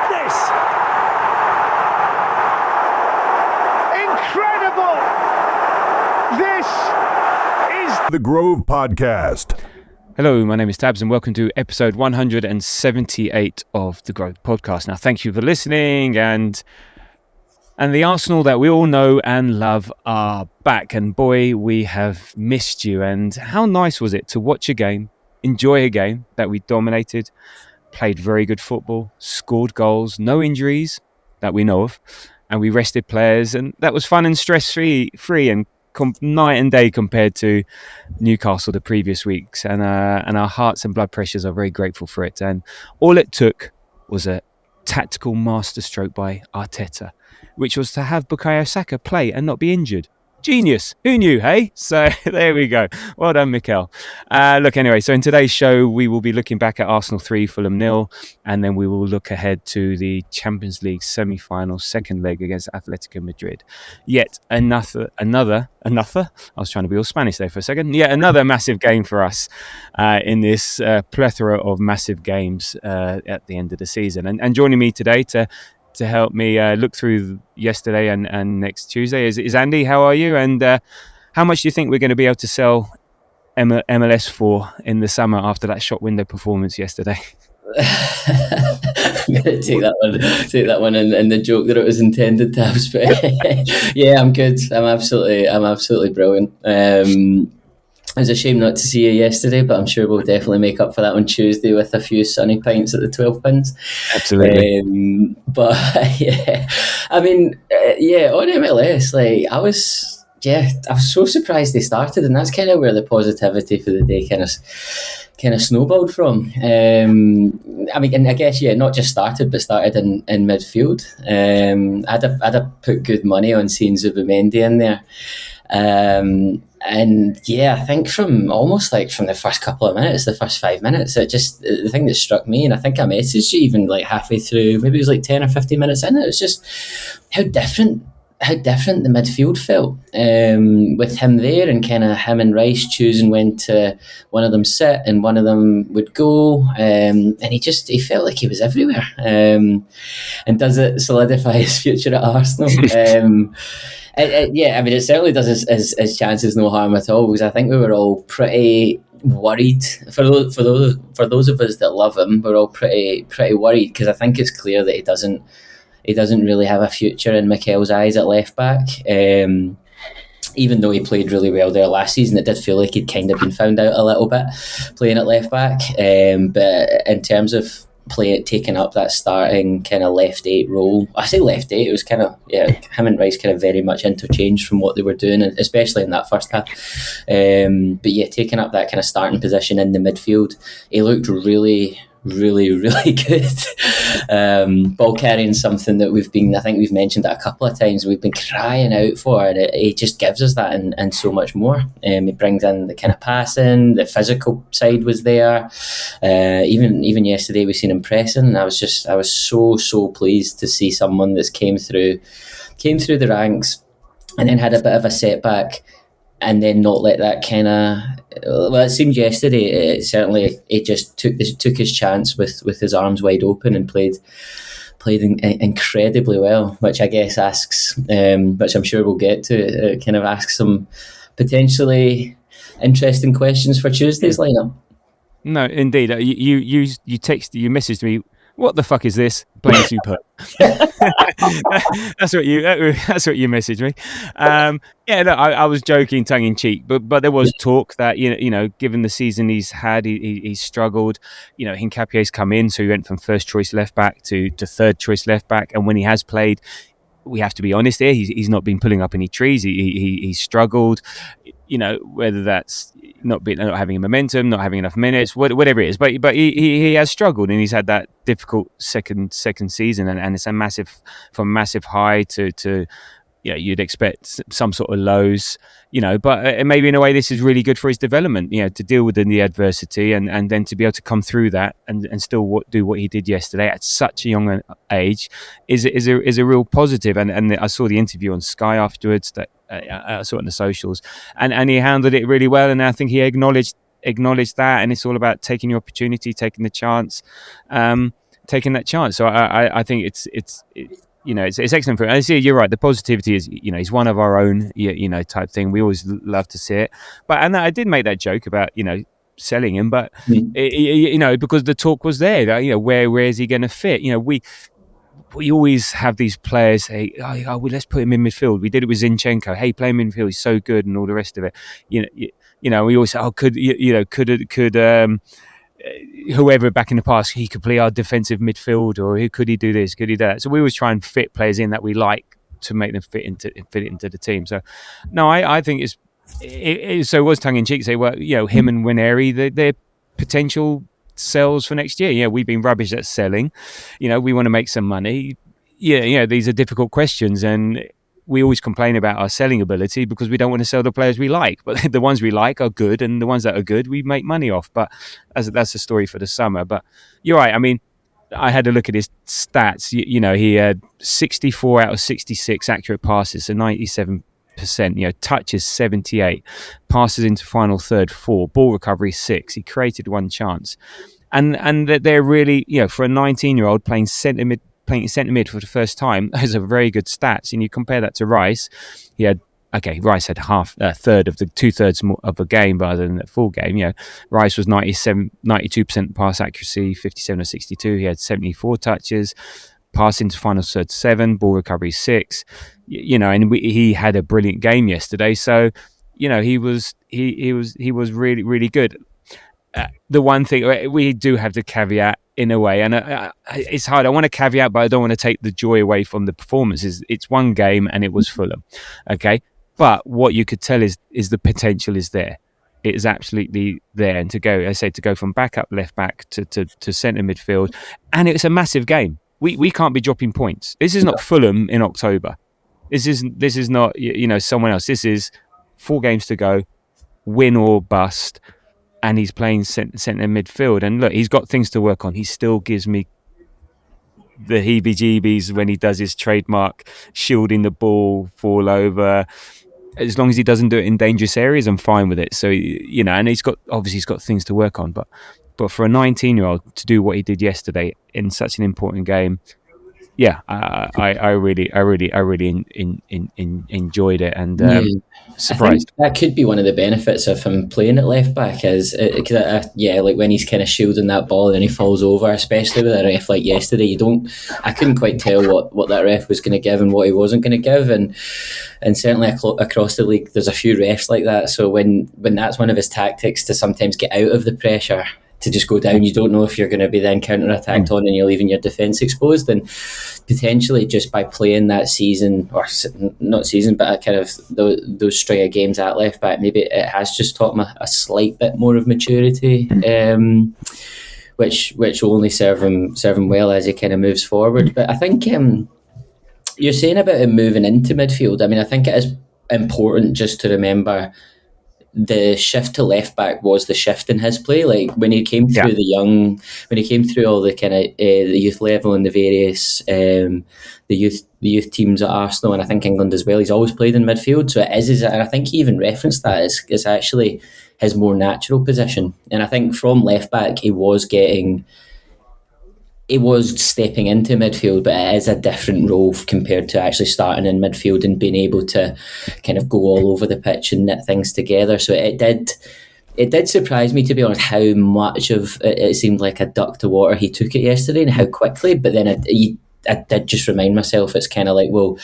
this? Incredible! This is The Grove Podcast. Hello, my name is Tabs and welcome to episode 178 of The Grove Podcast. Now, thank you for listening and the Arsenal that we all know and love are back. And boy, we have missed you. And how nice was it to watch a game, enjoy a game that we dominated, played very good football, scored goals, no injuries that we know of, and we rested players. And that was fun and stress-free and night and day compared to Newcastle the previous weeks. And our hearts and blood pressures are very grateful for it. And all it took was a tactical masterstroke by Arteta, which was to have Bukayo Saka play and not be injured. Genius. Who knew, hey? So there we go. Well done, Mikel. Look, anyway, so in today's show, we will be looking back at Arsenal 3, Fulham 0, and then we will look ahead to the Champions League semi-final second leg against Atlético Madrid. Yet another, I was trying to be all Spanish there for a second, yet another massive game for us in this plethora of massive games at the end of the season. And joining me today to help me look through yesterday and next Tuesday is Andy. How are you? And how much do you think we're going to be able to sell MLS for in the summer after that shop window performance yesterday? I'm going to take that one and the joke that it was intended to have. But yeah, I'm good. I'm absolutely brilliant. It was a shame not to see you yesterday, but I'm sure we'll definitely make up for that on Tuesday with a few sunny pints at the 12 pins. Absolutely. But yeah, I mean, on MLS, I was so surprised they started, and that's kind of where the positivity for the day kind of snowballed from. I mean, and I guess not just started, but started in midfield. I'd have put good money on seeing Zubimendi in there. And yeah, I think from the first couple of minutes, the first 5 minutes, the thing that struck me, and I think I messaged you even halfway through, maybe it was 10 or 15 minutes in, it was just how different the midfield felt with him there, and kind of him and Rice choosing when to one of them sit and one of them would go, and he felt like he was everywhere. And does it solidify his future at Arsenal? I mean, it certainly does his chances no harm at all, because I think we were all pretty worried. For those of us that love him, we're all pretty worried, because I think it's clear that he doesn't really have a future in Mikel's eyes at left back. Even though he played really well there last season, it did feel like he'd kind of been found out a little bit playing at left back. But in terms of taking up that starting kind of left 8 role, I say left 8, it was kind of him and Rice kind of very much interchanged from what they were doing, especially in that first half. But yeah, taking up that kind of starting position in the midfield, he looked really good. Ball carrying, something that I think we've mentioned it a couple of times, we've been crying out for, and he just gives us that and so much more. He brings in the kind of passing, the physical side was there. Even yesterday we seen him pressing, and I was so pleased to see someone that's came through the ranks and then had a bit of a setback, and then not let that kind of... Well, it seemed yesterday, he just took his chance with his arms wide open and played incredibly well, which I guess asks, which I'm sure we'll get to, kind of asks some potentially interesting questions for Tuesday's lineup. No, indeed. You messaged me, what the fuck is this? Playing superb. That's what you messaged me. I was joking, tongue in cheek, but there was talk that given the season he's had, he's struggled. Hincapie's come in, so he went from first choice left back to third choice left back, and when he has played, we have to be honest here, he's not been pulling up any trees. He's struggled. Whether that's not having a momentum, not having enough minutes, whatever it is, but he has struggled, and he's had that difficult second season, and it's a massive high to you'd expect some sort of lows, but maybe in a way this is really good for his development, to deal with the adversity and then to be able to come through that and still do what he did yesterday at such a young age is a real positive. And I saw the interview on Sky afterwards that I saw it on the socials, and he handled it really well, and I think he acknowledged that, and it's all about taking your opportunity, taking the chance. taking that chance. So I think it's excellent for him. I see, you're right. The positivity is, he's one of our own, type thing. We always love to see it. And I did make that joke about, selling him, but because the talk was there, that, where is he going to fit? We always have these players say, let's put him in midfield. We did it with Zinchenko. Hey, play him in midfield. He's so good, and all the rest of it. We always say, could whoever back in the past, he could play our defensive midfield, or who could he do this? Could he do that? So we always try and fit players in that we like to make them fit into the team. So no, I think so it was tongue in cheek. Say, well, him and Wineri, they're potential sells for next year. We've been rubbish at selling. We want to make some money. These are difficult questions, and we always complain about our selling ability because we don't want to sell the players we like. But the ones we like are good, and the ones that are good, we make money off. But that's a story for the summer. But you're right. I mean, I had a look at his stats. He had 64 out of 66 accurate passes, so 97%. Touches 78, passes into final third 4, ball recovery 6. He created 1 chance, and they're really, for a 19-year-old playing centre mid for the first time, those are very good stats. And you compare that to Rice. Rice had third of the 2/3 of a game rather than a full game. Rice was 92% pass accuracy, 57 of 62. He had 74 touches, pass into final third 7, ball recovery 6. And he had a brilliant game yesterday. So, he was really, really good. The one thing we do have to caveat in a way, and it's hard. I want to caveat, but I don't want to take the joy away from the performances. It's one game, and it was Fulham, okay. But what you could tell is the potential is there. It is absolutely there, and to go from backup left back to centre midfield, and it's a massive game. We can't be dropping points. This is not Fulham in October. This is not someone else. This is 4 games to go, win or bust. And he's playing centre midfield. And look, he's got things to work on. He still gives me the heebie-jeebies when he does his trademark shielding the ball, fall over. As long as he doesn't do it in dangerous areas, I'm fine with it. So, and he's got things to work on. But for a 19-year-old to do what he did yesterday in such an important game, I really enjoyed it, and surprised. That could be one of the benefits of him playing at left back, is like when he's kind of shielding that ball and then he falls over, especially with a ref like yesterday. I couldn't quite tell what that ref was going to give and what he wasn't going to give, and certainly across the league, there's a few refs like that. So when that's one of his tactics, to sometimes get out of the pressure, to just go down, you don't know if you're going to be then counter-attacked on and you're leaving your defence exposed. And potentially just by playing that season, or not season, but a kind of those string of games at left back, maybe it has just taught him a slight bit more of maturity, which will only serve him well as he kind of moves forward. But I think you're saying about him moving into midfield. I mean, I think it is important just to remember the shift to left back was the shift in his play. Like when he came through when he came through all the kind of the youth level and the various the youth teams at Arsenal, and I think England as well, he's always played in midfield. So it is, and I think he even referenced that it's actually his more natural position. And I think from left back he was stepping into midfield, but it is a different role compared to actually starting in midfield and being able to kind of go all over the pitch and knit things together. So it did surprise me, to be honest, how much of it seemed like a duck to water he took it yesterday and how quickly. But then I did just remind myself, it's kind of like, well,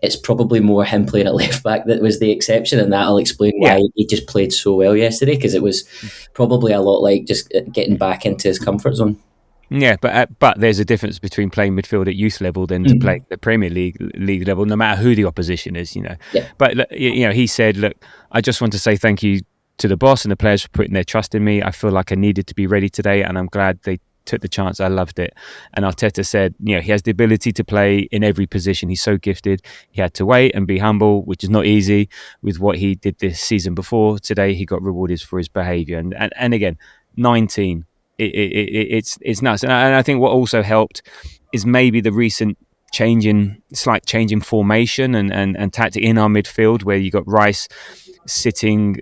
it's probably more him playing at left back that was the exception, and that'll explain why he just played so well yesterday, because it was probably a lot like just getting back into his comfort zone. Yeah, but there's a difference between playing midfield at youth level than to play at the Premier League level, no matter who the opposition is, Yeah. But he said, "Look, I just want to say thank you to the boss and the players for putting their trust in me. I feel like I needed to be ready today, and I'm glad they took the chance. I loved it." And Arteta said, he has the ability to play in every position. He's so gifted. He had to wait and be humble, which is not easy with what he did this season before. Today, he got rewarded for his behaviour, and again, 19. It's nuts, and I think what also helped is maybe the recent slight change in formation and tactic in our midfield, where you got Rice sitting,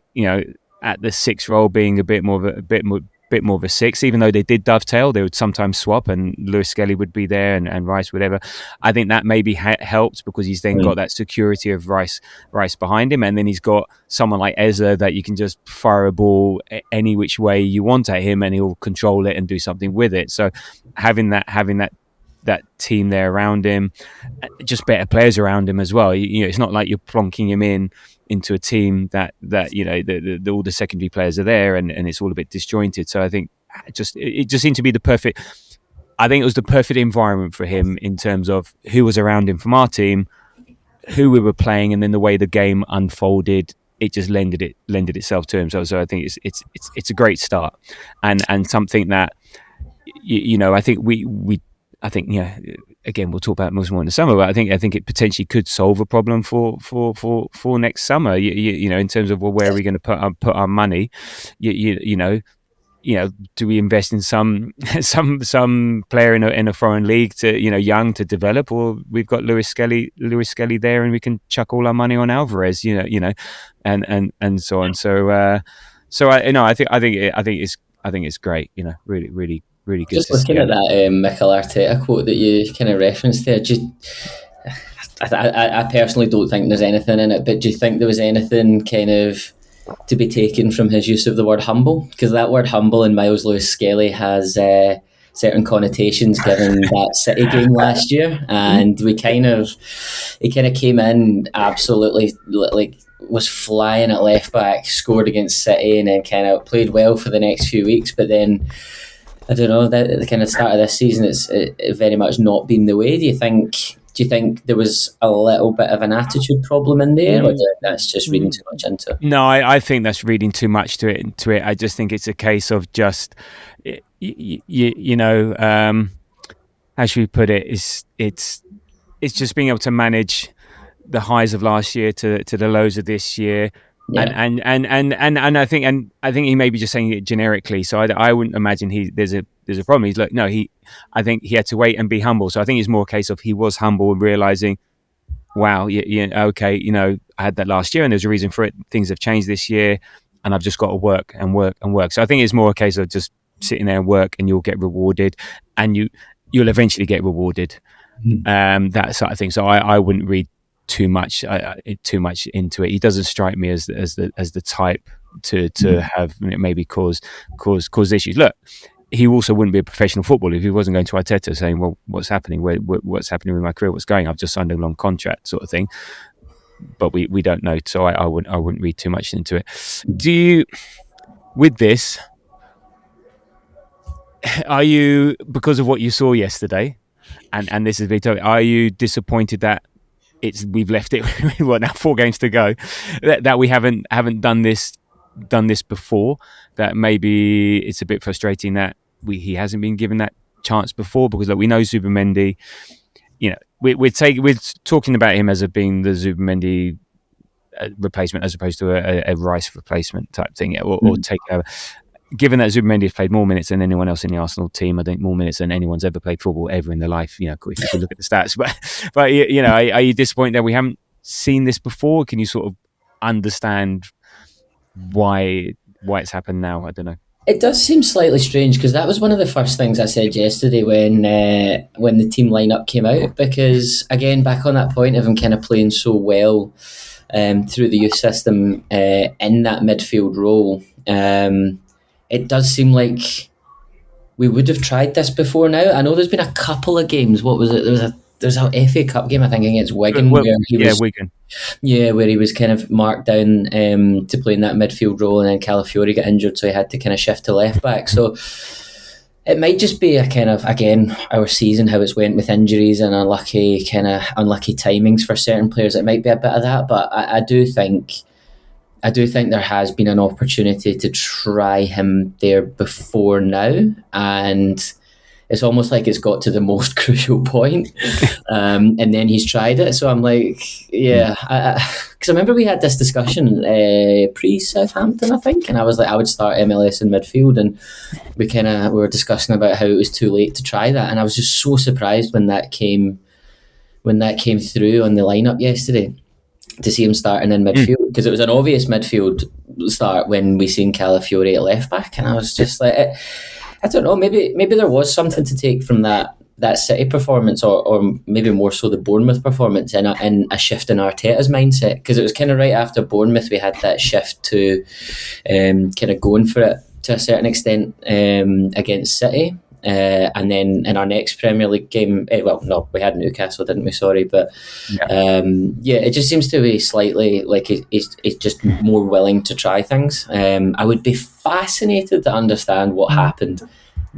at the 6th role, being a bit more bit more of a six, even though they did dovetail. They would sometimes swap, and Lewis Skelly would be there, and Rice, whatever. I think that maybe helped because he's then got that security of Rice behind him, and then he's got someone like Eza that you can just fire a ball any which way you want at him, and he'll control it and do something with it. So having that team there around him, just better players around him as well. You know, it's not like you're plonking him into a team that you know all the secondary players are there, and it's all a bit disjointed. So I think it just seemed to be the perfect. I think it was the perfect environment for him in terms of who was around him from our team, who we were playing, and then the way the game unfolded. It just lended itself to him. So I think it's a great start, and something that you know I think I think, you know, again, we'll talk about much more in the summer, but I think it potentially could solve a problem for next summer. You know, in terms of, well, where are we going to put our money? You know, do we invest in some player in a foreign league to, you know, young to develop, or we've got Lewis Skelly there, and we can chuck all our money on Alvarez, you know, and so on. So I think it's great. You know, really good. Just looking at that Mikel Arteta quote that you kind of referenced there, I personally don't think there's anything in it, but do you think there was anything kind of to be taken from his use of the word humble? Because that word humble in Miles Lewis Skelly has certain connotations given that City game last year, and he kind of came in absolutely like was flying at left back, scored against City, and then kind of played well for the next few weeks, but then I don't know, at the kind of start of this season, it's very much not been the way. Do you think there was a little bit of an attitude problem in there, or do you think that's just reading too much into it? No, I think that's reading too much to it. I just think it's a case of just, you know, how should we put it? It's just being able to manage the highs of last year to the lows of this year. Yeah. And I think he may be just saying it generically. So I wouldn't imagine there's a problem. He's like, no, I think he had to wait and be humble. So I think it's more a case of he was humble and realizing, wow, okay, you know, I had that last year and there's a reason for it. Things have changed this year, and I've just got to work and work and work. So I think it's more a case of just sitting there and work, and you'll get rewarded, and you'll eventually get rewarded. That sort of thing. So I wouldn't read too much into it. He doesn't strike me as the type to have maybe cause issues. Look, he also wouldn't be a professional footballer if he wasn't going to Arteta saying, well, what's happening? What's happening with my career? What's going? I've just signed a long contract, sort of thing. But we don't know, so I wouldn't read too much into it. Do you, with this, are you, because of what you saw yesterday, and this is Vito, are you disappointed that we've left it now 4 games to go, that we haven't done this before, that maybe it's a bit frustrating that he hasn't been given that chance before? Because we know Zubimendi, you know, we're talking about him as being the Zubimendi replacement as opposed to a Rice replacement type thing, or take over. Given that Zubimendi has played more minutes than anyone else in the Arsenal team, I think more minutes than anyone's ever played football ever in their life, you know, if you look at the stats. But you know, are you disappointed that we haven't seen this before? Can you sort of understand why it's happened now? I don't know. It does seem slightly strange, because that was one of the first things I said yesterday when the team lineup came out, because again, back on that point of him kind of playing so well through the youth system in that midfield role, it does seem like we would have tried this before now. I know there's been a couple of games. What was it? There's an FA Cup game, I think, against Wigan. Wigan. Yeah, where he was kind of marked down to play in that midfield role, and then Calafiori got injured, so he had to kind of shift to left back. So it might just be a kind of, again, our season, how it's went with injuries and unlucky timings for certain players. It might be a bit of that, but I do think there has been an opportunity to try him there before now, and it's almost like it's got to the most crucial point, and then he's tried it. So I'm like, yeah, because I remember we had this discussion pre-Southampton, I think, and I was like, I would start MLS in midfield, and we were discussing about how it was too late to try that, and I was just so surprised when that came through on the lineup yesterday, to see him starting in midfield, because it was an obvious midfield start when we seen Calafiori at left back, and I was just like, I don't know, maybe there was something to take from that City performance, or maybe more so the Bournemouth performance, and a shift in Arteta's mindset, because it was kind of right after Bournemouth we had that shift to kind of going for it to a certain extent against City. And then in our next Premier League game, we had Newcastle, didn't we? Sorry, but it just seems to be slightly like he's just more willing to try things. I would be fascinated to understand what happened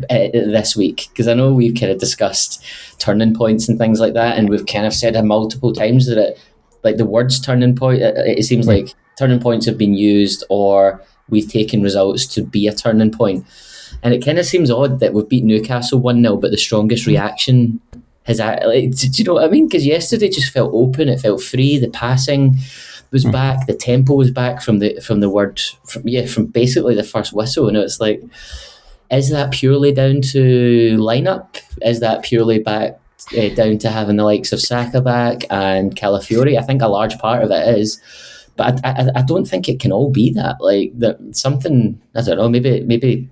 this week, because I know we've kind of discussed turning points and things like that, and we've kind of said multiple times that the words turning point, it seems like turning points have been used, or we've taken results to be a turning point. And it kind of seems odd that we've beat Newcastle 1-0, but the strongest reaction has... do you know what I mean? Because yesterday just felt open, it felt free, the passing was back, the tempo was back from basically the first whistle. And it's like, is that purely down to lineup? Is that purely back down to having the likes of Saka back and Calafiori? I think a large part of it is. But I don't think it can all be that. Like, something, I don't know, maybe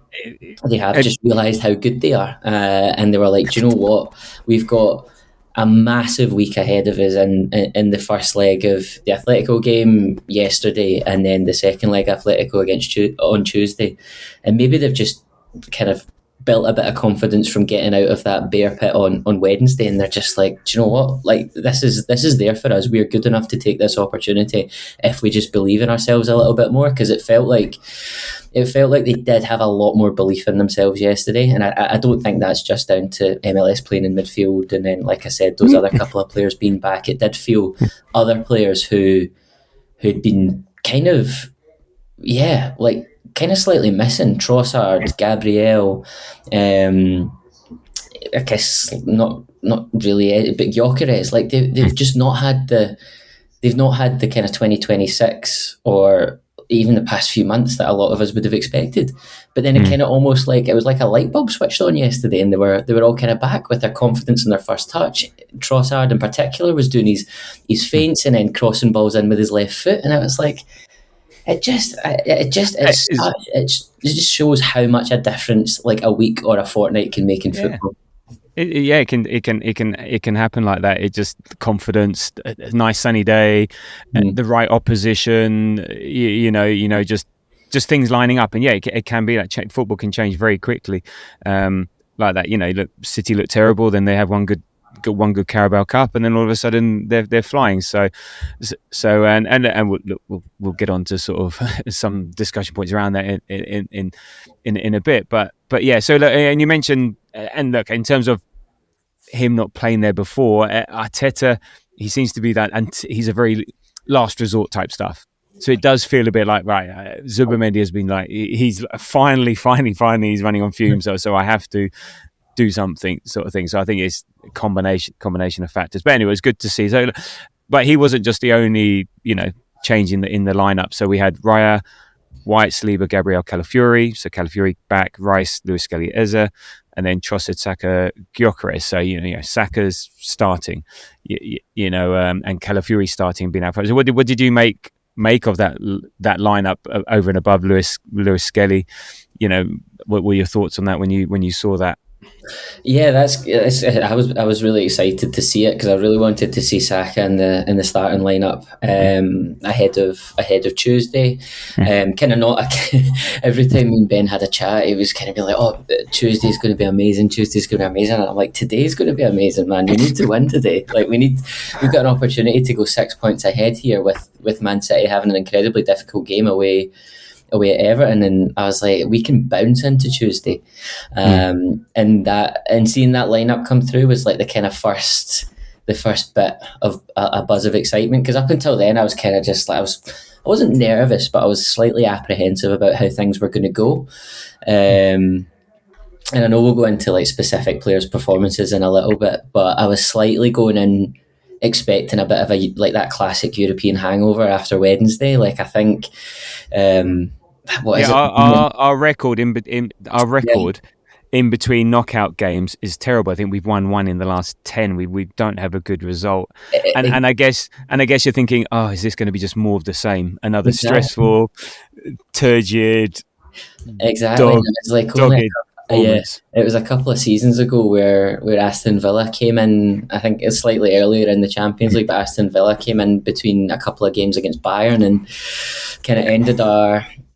they have just realised how good they are. And they were like, do you know what? We've got a massive week ahead of us in the first leg of the Atletico game yesterday, and then the second leg Atletico on Tuesday. And maybe they've just kind of built a bit of confidence from getting out of that bear pit on Wednesday, and they're just like, do you know what, like, this is there for us. We're good enough to take this opportunity if we just believe in ourselves a little bit more, because it felt like they did have a lot more belief in themselves yesterday, and I don't think that's just down to MLS playing in midfield, and then, like I said, those other couple of players being back. It did feel other players who'd been kind of slightly missing. Trossard, Gabriel, I guess not really, but Gyökeres, like they've just not had the kind of 2026 or even the past few months that a lot of us would have expected. But then it kind of almost like it was like a light bulb switched on yesterday, and they were all kind of back with their confidence in their first touch. Trossard in particular was doing his feints and then crossing balls in with his left foot, and I was like, It just shows how much a difference like a week or a fortnight can make in football. It can happen like that. It just confidence, a nice sunny day, the right opposition. You know, just things lining up, and it can be that football can change very quickly, like that. You know, look, City look terrible, then they have one good Carabao Cup, and then all of a sudden they're flying. So we'll get on to sort of some discussion points around that in a bit. But yeah. So look, and you mentioned, and look, in terms of him not playing there before, Arteta, he seems to be that, and he's a very last resort type stuff. So it does feel a bit like, right, Zubimendi has been like, he's finally he's running on fumes. So I have to do something, sort of thing. So I think it's a combination of factors. But anyway, it's good to see. So, but he wasn't just the only, change in the lineup. So we had Raya, White, Saliba, Gabriel, Calafiori. So Calafiori back, Rice, Luis Skelly, Eze, and then Trossard, Saka, Gyökeres. So Saka's starting, and Calafiori starting, being out. So what did you make of that lineup over and above Luis Skelly? What were your thoughts on that when you saw that? Yeah, I was really excited to see it, because I really wanted to see Saka in the starting lineup ahead of Tuesday. Kind of not every time me and Ben had a chat, it was kind of be like, oh, Tuesday's going to be amazing. And I'm like, today's going to be amazing, man. We need to win today. Like we've got an opportunity to go 6 points ahead here with Man City having an incredibly difficult game away at Everton, and I was like, we can bounce into Tuesday, and seeing that lineup come through was like the first bit of a buzz of excitement, because up until then I was kind of just like, I wasn't nervous, but I was slightly apprehensive about how things were going to go, and I know we'll go into like specific players' performances in a little bit, but I was slightly going in expecting a bit of that classic European hangover after Wednesday. Like I think our record in between knockout games is terrible. I think we've won 1 in the last 10. We don't have a good result, and I guess you're thinking, oh, is this going to be just more of the same? Another stressful, turgid, exactly. It's like only it was a couple of seasons ago where Aston Villa came in. I think it's slightly earlier in the Champions League, but Aston Villa came in between a couple of games against Bayern and kind of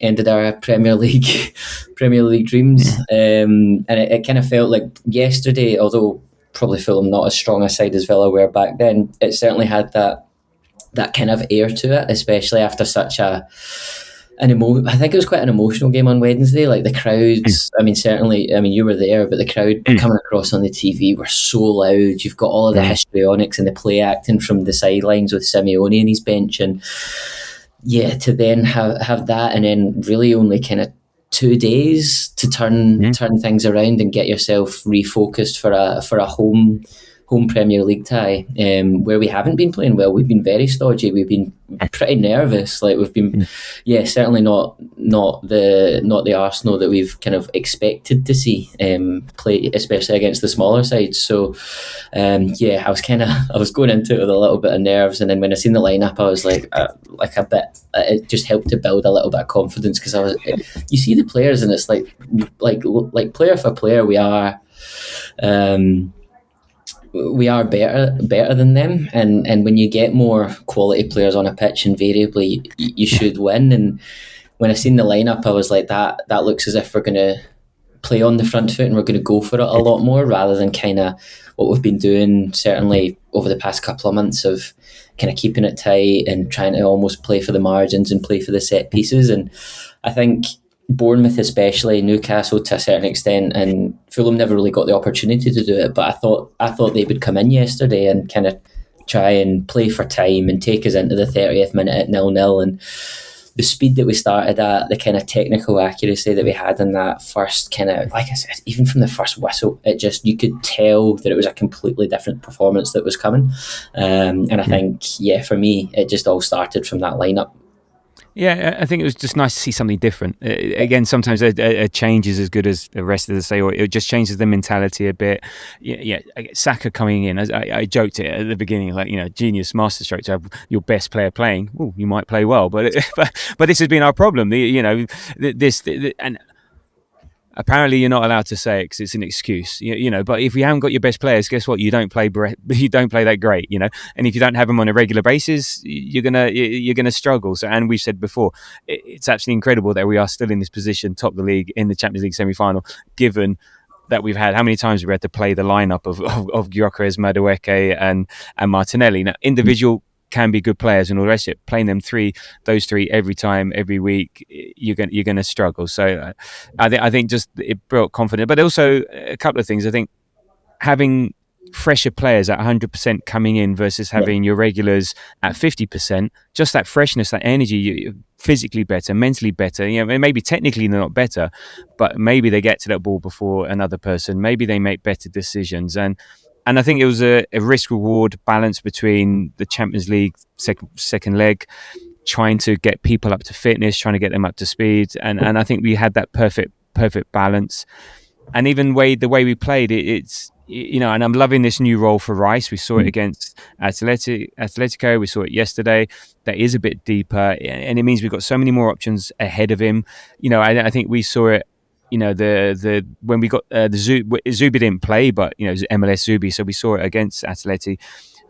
ended our Premier League dreams. And it kind of felt like yesterday, although probably Fulham not as strong a side as Villa were back then, it certainly had that kind of air to it, especially after such I think it was quite an emotional game on Wednesday. Like the crowds, you were there, but the crowd coming across on the TV were so loud. You've got all of the histrionics and the play acting from the sidelines with Simeone and his bench, and to then have that, and then really only kind of 2 days to turn things around and get yourself refocused for a home Premier League tie, where we haven't been playing well. We've been very stodgy. We've been pretty nervous. Like we've been, certainly not the Arsenal that we've kind of expected to see play, especially against the smaller sides. So, I was going into it with a little bit of nerves, and then when I seen the lineup, I was like a bit. It just helped to build a little bit of confidence, because you see the players, and it's like player for player, we are. We are better than them, and when you get more quality players on a pitch, invariably you should win. And when I seen the lineup, I was like, that looks as if we're going to play on the front foot and we're going to go for it a lot more, rather than kind of what we've been doing certainly over the past couple of months of kind of keeping it tight and trying to almost play for the margins and play for the set pieces. And I think Bournemouth especially, Newcastle to a certain extent, and Fulham never really got the opportunity to do it, but I thought they would come in yesterday and kind of try and play for time and take us into the 30th minute at 0-0, and the speed that we started at, the kind of technical accuracy that we had in that first kind of, like I said, even from the first whistle, it just, you could tell that it was a completely different performance that was coming, and I think, for me, it just all started from that lineup. Yeah, I think it was just nice to see something different. Again, sometimes a change is as good as the rest of the say, or it just changes the mentality a bit. Saka coming in, as I joked it at the beginning, like, genius masterstroke to have your best player playing. Ooh, you might play well, but this has been our problem. And apparently you're not allowed to say it because it's an excuse, but if you haven't got your best players, guess what? You don't play that great, and if you don't have them on a regular basis, you're gonna struggle. So, and we've said before, it's absolutely incredible that we are still in this position, top of the league, in the Champions League semi-final, given that we've had, how many times we had to play the lineup of Gyökeres, Madueke and Martinelli. Now, individual can be good players and all the rest of it. Playing those three every time, every week, you're going to struggle. So I think just it brought confidence, but also a couple of things. I think having fresher players at 100% coming in versus having your regulars at 50%, just that freshness, that energy, physically better, mentally better. Maybe technically they're not better, but maybe they get to that ball before another person. Maybe they make better decisions. And I think it was a risk-reward balance between the Champions League second leg, trying to get people up to fitness, trying to get them up to speed. And I think we had that perfect balance. And even the way we played, it's, and I'm loving this new role for Rice. We saw it against Atletico. We saw it yesterday. That is a bit deeper. And it means we've got so many more options ahead of him. I think we saw it. When we got the Zubi didn't play, but MLS Zubi, so we saw it against Atleti.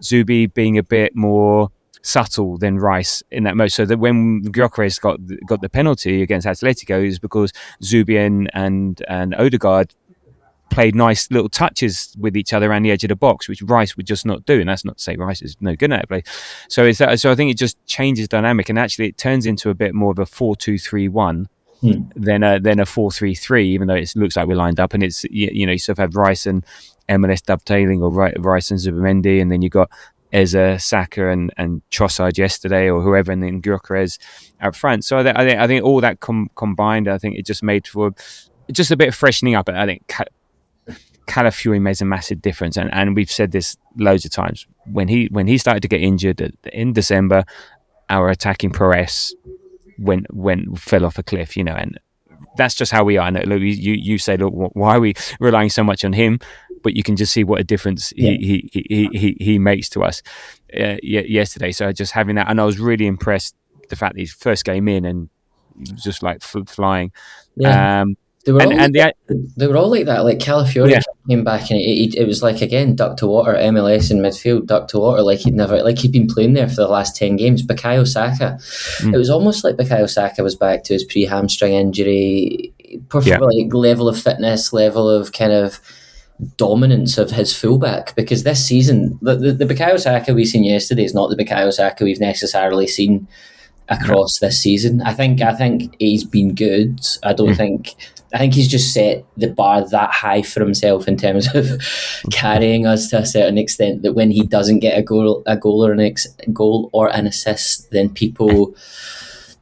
Zubi being a bit more subtle than Rice in that mode. So that when Gyökeres got the penalty against Atletico, is because Zubi and Odegaard played nice little touches with each other around the edge of the box, which Rice would just not do. And that's not to say Rice is no good at it. So I think it just changes dynamic, and actually it turns into a bit more of a 4-2-3-1. Than a 4-3-3, even though it looks like we're lined up, and it's you sort of have Rice and MLS dovetailing, or Rice and Zubimendi, and then you got Eza, Saka and Trossard yesterday, or whoever, and then Gyökeres out front. So I think all that combined, I think it just made for just a bit of freshening up. I think Calafiori makes a massive difference, and we've said this loads of times. When he started to get injured in December, our attacking prowess fell off a cliff, and that's just how we are. And look, you say, look, why are we relying so much on him? But you can just see what a difference he makes to us yesterday. So just having that, and I was really impressed the fact that his first game in and just like flying. Yeah. They were all like that. Like Calafiori came back and it was like, again, duck to water. MLS in midfield, duck to water. Like he'd been playing there for the last 10 games. Bukayo Saka, it was almost like Bukayo Saka was back to his pre-hamstring injury, like level of fitness, level of kind of dominance of his fullback. Because this season, the Bukayo Saka we've seen yesterday is not the Bukayo Saka we've necessarily seen across this season. I think he's been good. I think he's just set the bar that high for himself in terms of carrying us to a certain extent that when he doesn't get a goal or an assist, then people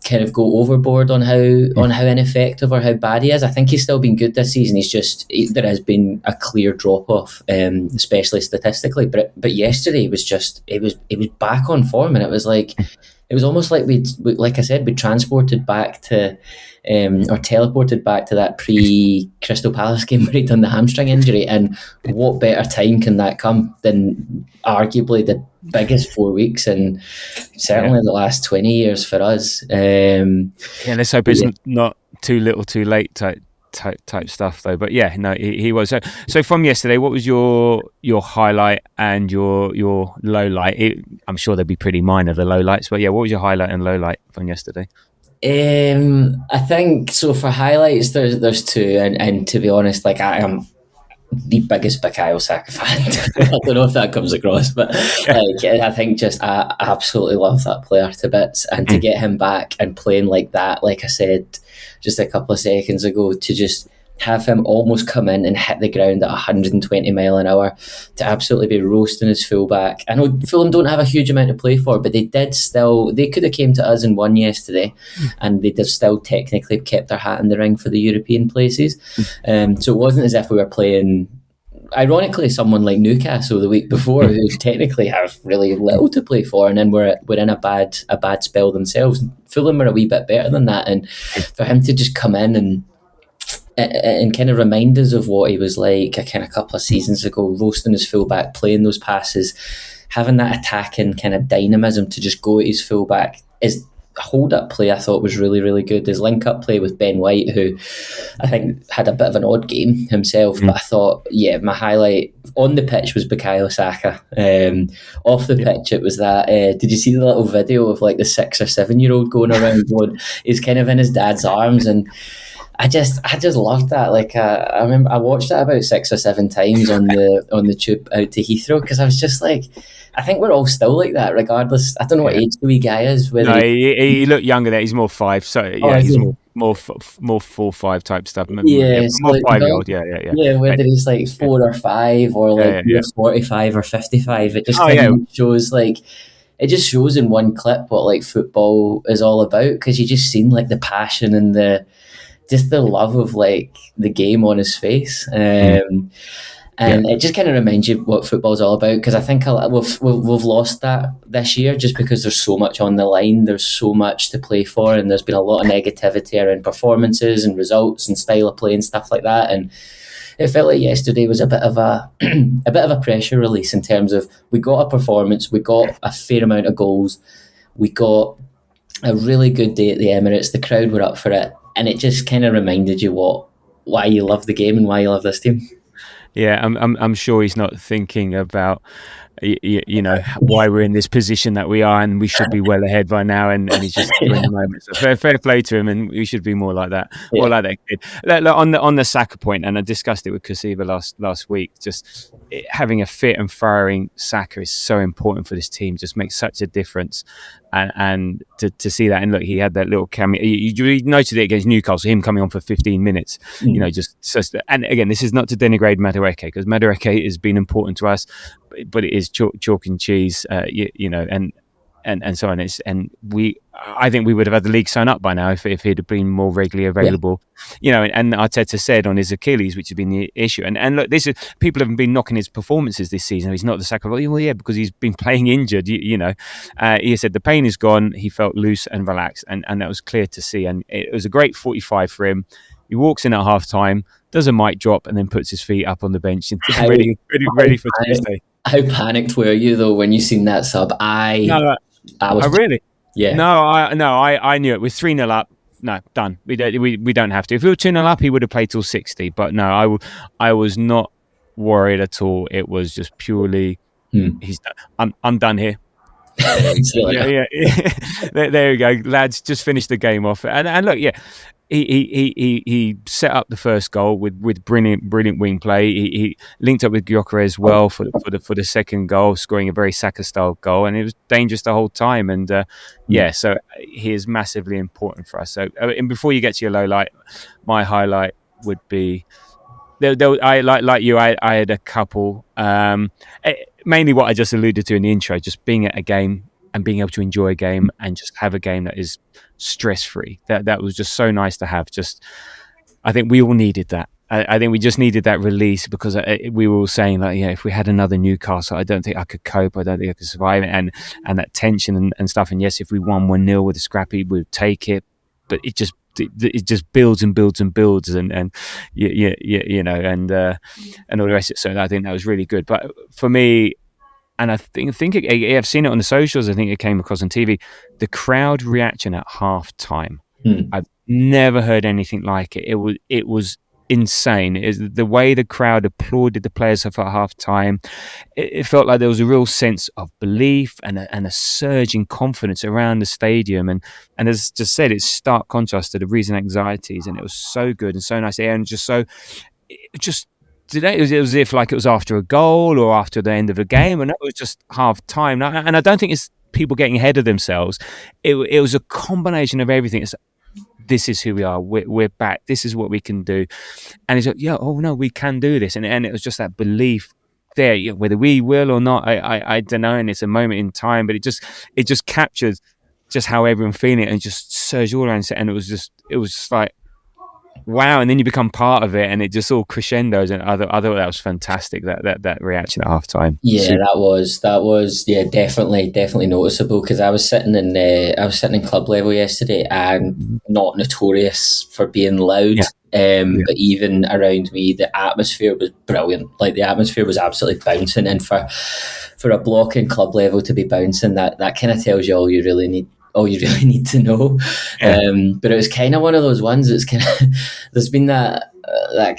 kind of go overboard on how ineffective or how bad he is. I think he's still been good this season. There has been a clear drop off, especially statistically. But yesterday it was back on form, and it was almost like we transported back to. Or teleported back to that pre-Crystal Palace game where he'd done the hamstring injury, and what better time can that come than arguably the biggest 4 weeks and certainly the last 20 years for us. Let's hope it's not too little too late type stuff though. But he was. So from yesterday, what was your highlight and your low light? I'm sure they'd be pretty minor, the low lights, but what was your highlight and low light from yesterday? I think so. For highlights, there's two, and to be honest, like I am the biggest Bukayo Saka fan. I don't know if that comes across, but I think just I absolutely love that player to bits, and to get him back and playing like that, like I said just a couple of seconds ago, to just have him almost come in and hit the ground at 120 mile an hour, to absolutely be roasting his fullback. I know Fulham don't have a huge amount to play for, but they could have came to us and won yesterday, and they'd have still technically kept their hat in the ring for the European places. So it wasn't as if we were playing, ironically, someone like Newcastle the week before, who technically have really little to play for, and then we're in a bad spell themselves. Fulham were a wee bit better than that, and for him to just come in and kind of remind us of what he was like a kind of couple of seasons ago, roasting his fullback, playing those passes, having that attacking kind of dynamism to just go at his fullback. His hold-up play, I thought, was really, really good. His link-up play with Ben White, who I think had a bit of an odd game himself, but I thought, my highlight on the pitch was Bukayo Saka. Off the pitch, it was that, did you see the little video of like the 6 or 7 year old going around going, he's kind of in his dad's arms, and I just loved that. Like I remember I watched that about 6 or 7 times on the tube out to Heathrow, because I was just like, I think we're all still like that, regardless. I don't know what age the wee guy is. No, he looked younger there. He's more 5, so he's more 4-5 type stuff. More like, 5-year-old. Yeah, whether he's like 4 or 5 or like 45 or 55, it just shows like. It just shows in one clip what like football is all about, because you just seen like the passion and the love of like the game on his face, and it just kind of reminds you what football's all about. Because I think we've lost that this year, just because there's so much on the line, there's so much to play for, and there's been a lot of negativity around performances and results and style of play and stuff like that. And it felt like yesterday was a bit of a pressure release, in terms of we got a performance, we got a fair amount of goals, we got a really good day at the Emirates, the crowd were up for it. And it just kind of reminded you why you love the game and why you love this team. Yeah, I'm sure he's not thinking about why we're in this position that we are, and we should be well ahead by now. And he's just enjoying the moment. So fair play to him, and we should be more like that. Yeah. More like that kid. On the Saka point, and I discussed it with Kasiva last week. Just having a fit and firing Saka is so important for this team. Just makes such a difference. And to see that, and look, he had that little cameo. You noted it against Newcastle, him coming on for 15 minutes. And again, this is not to denigrate Madueke, because Madueke has been important to us, but it is chalk and cheese, and and so on. I think we would have had the league sewn up by now if he'd have been more regularly available. And Arteta said on his Achilles, which has been the issue. And look, people have been knocking his performances this season. He's not the Saka. Well, yeah, because he's been playing injured. He said the pain is gone. He felt loose and relaxed, and that was clear to see. And it was a great 45 for him. He walks in at half time, does a mic drop, and then puts his feet up on the bench and ready for Tuesday. How panicked were you though when you seen that sub? I was really. Yeah. I knew it. We're 3-0 up. No, done. We don't have to. If we were 2-0 up, he would have played till 60. But no, I was not worried at all. It was just purely he's done. I'm done here. Yeah. There we go, lads. Just finished the game off, and look, yeah. He set up the first goal with brilliant wing play. He linked up with Gyökeres well for the second goal, scoring a very Saka style goal, and it was dangerous the whole time. And so he is massively important for us. So, and before you get to your low light, my highlight would be I like you. I had a couple, mainly what I just alluded to in the intro, just being at a game and being able to enjoy a game and just have a game that is stress-free. That was just so nice to have. I think we all needed that. I think we just needed that release, because we were all saying like, if we had another Newcastle, I don't think I could cope. I don't think I could survive it. And that tension and stuff. And yes, if we won 1-0 with a scrappy, we'd take it. But it just builds and builds and builds, and all the rest of it. So I think that was really good. But for me, and I think I've seen it on the socials. I think it came across on TV. The crowd reaction at half time. I've never heard anything like it. It was insane. The way the crowd applauded the players at half time. It felt like there was a real sense of belief and a surge in confidence around the stadium. And as just said, it's stark contrast to the recent anxieties. And it was so good and so nice. And today it was as if like it was after a goal or after the end of a game, and it was just half time. And I don't think it's people getting ahead of themselves. It was a combination of everything. This is who we are. We're back. This is what we can do. And it's like, we can do this. And it was just that belief there, whether we will or not, I don't know. And it's a moment in time, but it just captures just how everyone's feeling it and just surged all around. And it was just like, wow. And then you become part of it, and it just all crescendos. And I thought that was fantastic, that reaction at half time. Yeah, that was definitely noticeable, because I was sitting in club level yesterday, and not notorious for being loud. But even around me, the atmosphere was brilliant. Like, the atmosphere was absolutely bouncing, and for a block in club level to be bouncing, that kind of tells you all you really need to know. But it was kind of one of those ones that's kind of there's been that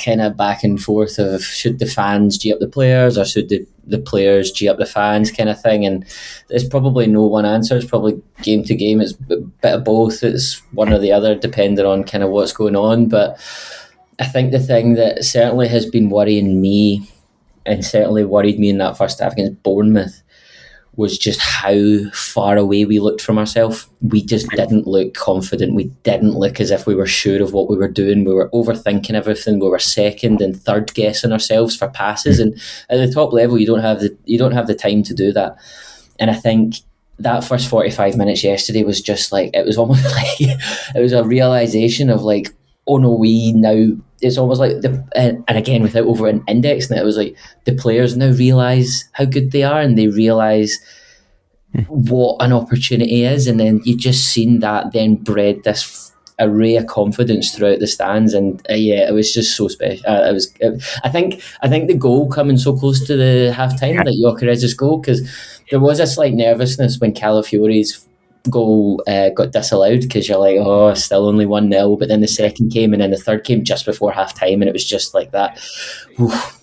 kind of back and forth of should the fans G up the players, or should the players G up the fans, kind of thing. And there's probably no one answer. It's probably game to game. It's a bit of both. It's one or the other, depending on kind of what's going on. But I think the thing that certainly has been worrying me, and certainly worried me in that first half against Bournemouth, was just how far away we looked from ourselves. We just didn't look confident. We didn't look as if we were sure of what we were doing. We were overthinking everything. We were second and third guessing ourselves for passes. And at the top level, you don't have the time to do that. And I think that first 45 minutes yesterday was just like, it was almost like it was a realisation of like, oh no, we now, it's almost like, and again, without over indexing it, it was like the players now realise how good they are, and they realise what an opportunity is. And then you just seen that then bred this array of confidence throughout the stands. And it was just so special. I think the goal coming so close to the half time, that Gyökeres' goal, because there was a slight nervousness when Calafiori's goal got disallowed, because you're like, oh, still only 1-0, but then the second came, and then the third came just before half time, and it was just like that.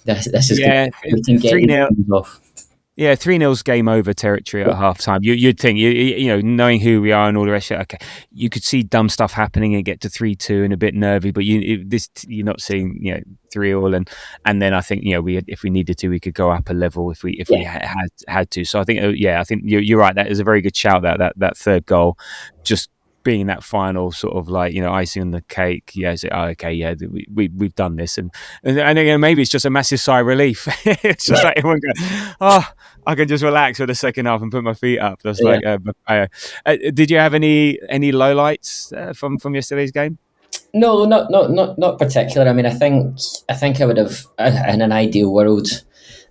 This is good. We can get 3-0 off. Yeah, 3-0's game over territory at half time. You'd think, you know, knowing who we are and all the rest of it, okay, you could see dumb stuff happening and get to 3-2 and a bit nervy, but you're not seeing, 3-3, and then I think, if we needed to, we could go up a level if we had to. So I think, I think you're right. That is a very good shout. That third goal, just being that final sort of like, icing on the cake. We've done this, and again, maybe it's just a massive sigh of relief. It's just like everyone goes, I can just relax for the second half and put my feet up. That's like. Did you have any lowlights from yesterday's game? No, not particular. I mean, I think I would have, in an ideal world,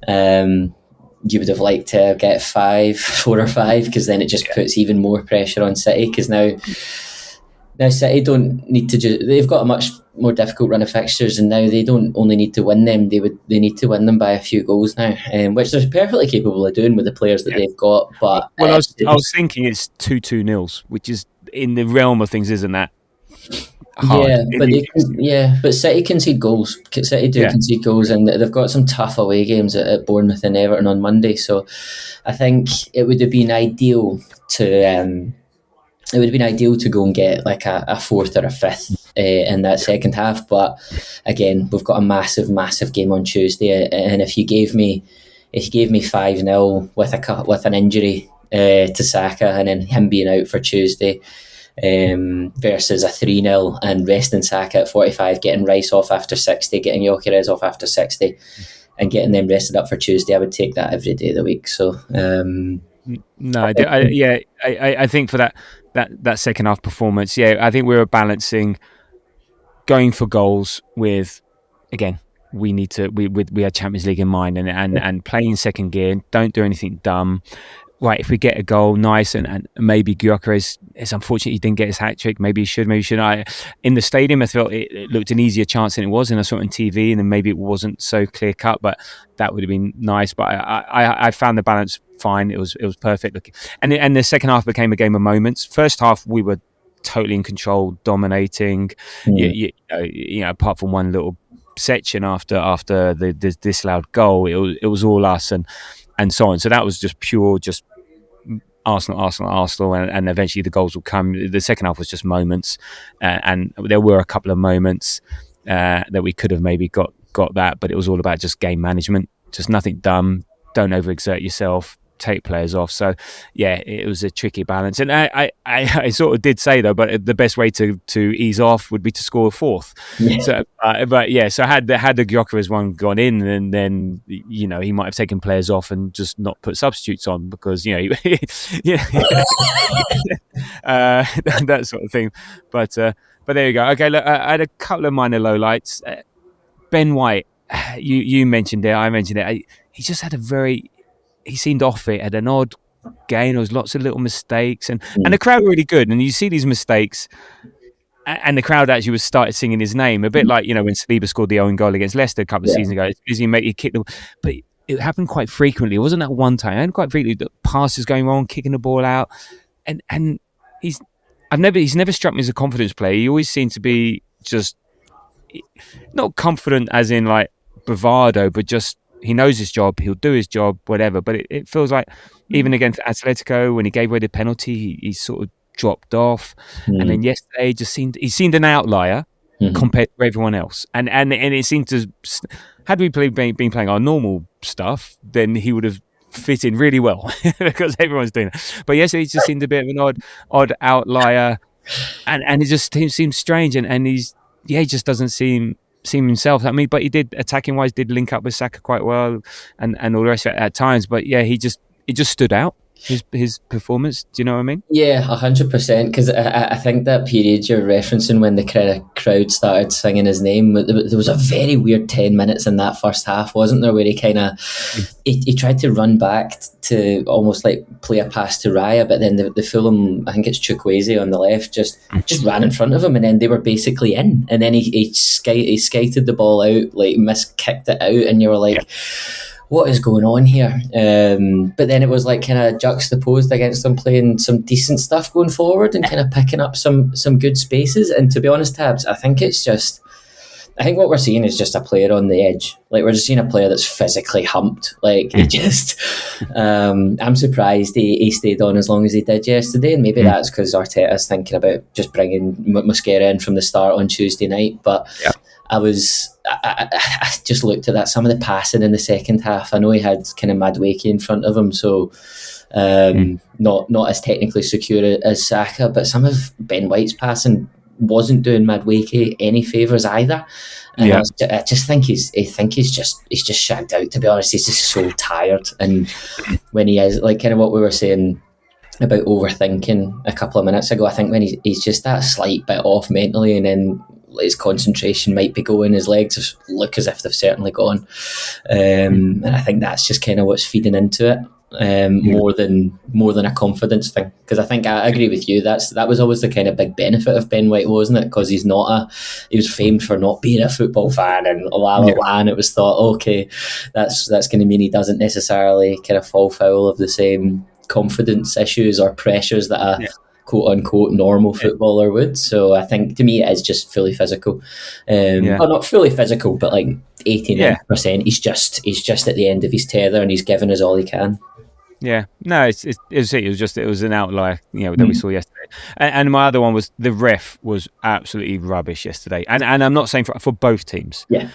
you would have liked to get 4 or 5, because then it just puts even more pressure on City. Because now City don't need to they've got a much more difficult run of fixtures, and now they don't only need to win them, they need to win them by a few goals now, which they're perfectly capable of doing with the players that they've got. But I was thinking it's 2-2-0, which is in the realm of things, isn't that hard? But City concede goals. City do concede goals, and they've got some tough away games at Bournemouth and Everton on Monday. So I think it would have been ideal to go and get like a 4th or a 5th in that second half. But again, we've got a massive game on Tuesday, and if you gave me 5-0 with an injury to Saka, and then him being out for Tuesday, versus a 3-0 and resting Saka at 45, getting Rice off after 60, getting Gyökeres off after 60, and getting them rested up for Tuesday, I would take that every day of the week. So I think for that second half performance, I think we were balancing going for goals with, again, we had Champions League in mind, and playing second gear, don't do anything dumb. Right, if we get a goal, nice, and maybe Gyökeres, it's unfortunate he didn't get his hat-trick. Maybe he should, maybe he shouldn't. In the stadium, I felt it looked an easier chance than it was, and I saw it on TV, and then maybe it wasn't so clear-cut, but that would have been nice. But I found the balance fine. It was perfect looking. And the second half became a game of moments. First half, we were totally in control, dominating, apart from one little section after the disallowed goal, it was all us and so on. So that was just pure, just Arsenal, and eventually the goals will come. The second half was just moments, and there were a couple of moments that we could have maybe got that, but it was all about just game management, just nothing dumb, don't overexert yourself, take players off. So it was a tricky balance, and I sort of did say though, but the best way to ease off would be to score a 4th. So so had the Gyökeres one gone in, and then he might have taken players off and just not put substitutes on, because that sort of thing. But there you go. Okay, look, I had a couple of minor lowlights. Ben White, you mentioned it, I mentioned it. He just had he seemed off it, had an odd game. There was lots of little mistakes, and the crowd were really good. And you see these mistakes, and the crowd actually started singing his name, a bit like when Saliba scored the own goal against Leicester a couple of seasons ago. He kicked the, but it happened quite frequently. It wasn't that one time. It happened quite frequently. The passes going wrong, kicking the ball out, and he's never struck me as a confidence player. He always seemed to be just not confident as in like bravado, but just. He knows his job, he'll do his job, whatever. But it feels like even against Atletico, when he gave away the penalty, he sort of dropped off. And then yesterday he seemed an outlier compared to everyone else. And it seemed to, had we been playing our normal stuff, then he would have fit in really well because everyone's doing it. But yesterday he just seemed a bit of an odd outlier, and it just seems strange. And he just doesn't seem himself. I mean, but he did, attacking wise, did link up with Saka quite well, and all the rest of it at times. But it just stood out, his performance. Do you know what I mean? Yeah, 100%. Because I think that period you're referencing, when the crowd started singing his name, there was a very weird 10 minutes in that first half, wasn't there, where he kind of he tried to run back to almost like play a pass to Raya, but then the Fulham, I think it's Chukwueze on the left, just ran in front of him, and then they were basically in, and then he skated the ball out, like kicked it out, and you were like, what is going on here? But then it was like kind of juxtaposed against them playing some decent stuff going forward and kind of picking up some good spaces. And to be honest, Tabs, I think what we're seeing is just a player on the edge. Like, we're just seeing a player that's physically humped. Like, I'm surprised he stayed on as long as he did yesterday, and maybe that's because Arteta's thinking about just bringing Mosquera in from the start on Tuesday night. But I just looked at that, some of the passing in the second half. I know he had kind of Madueke in front of him, so not as technically secure as Saka, but some of Ben White's passing wasn't doing Madueke any favours either. And I just think he's just shagged out, to be honest. He's just so tired. And when he is, like kind of what we were saying about overthinking a couple of minutes ago, I think when he's just that slight bit off mentally, and then his concentration might be going, his legs look as if they've certainly gone. And I think that's just kind of what's feeding into it. More than a confidence thing, because I think I agree with you. That was always the kind of big benefit of Ben White, wasn't it? Because he was famed for not being a football fan and and it was thought, okay, that's going to mean he doesn't necessarily kind of fall foul of the same confidence issues or pressures that a quote unquote normal footballer would. So I think to me it is just fully physical. Well, not fully physical, but like 89%. He's just at the end of his tether, and he's given us all he can. Yeah, no, it was an outlier, that we saw yesterday. And my other one was the ref was absolutely rubbish yesterday, and I'm not saying for both teams. Yeah,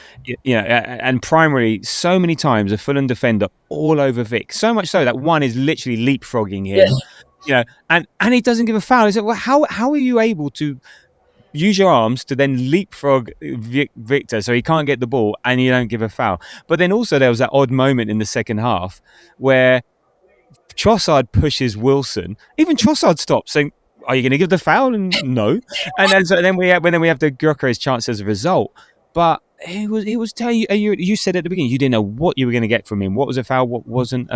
and primarily, so many times a Fulham defender all over Vic, so much so that one is literally leapfrogging him. Yeah. And he doesn't give a foul. He said, well, how are you able to use your arms to then leapfrog Victor so he can't get the ball and you don't give a foul? But then also there was that odd moment in the second half where Trossard pushes Wilson. Even Trossard stops saying, are you going to give the foul? And no. And then we have the Gyökeres chance as a result. But he was telling you, you said at the beginning, you didn't know what you were going to get from him. What was a foul? What wasn't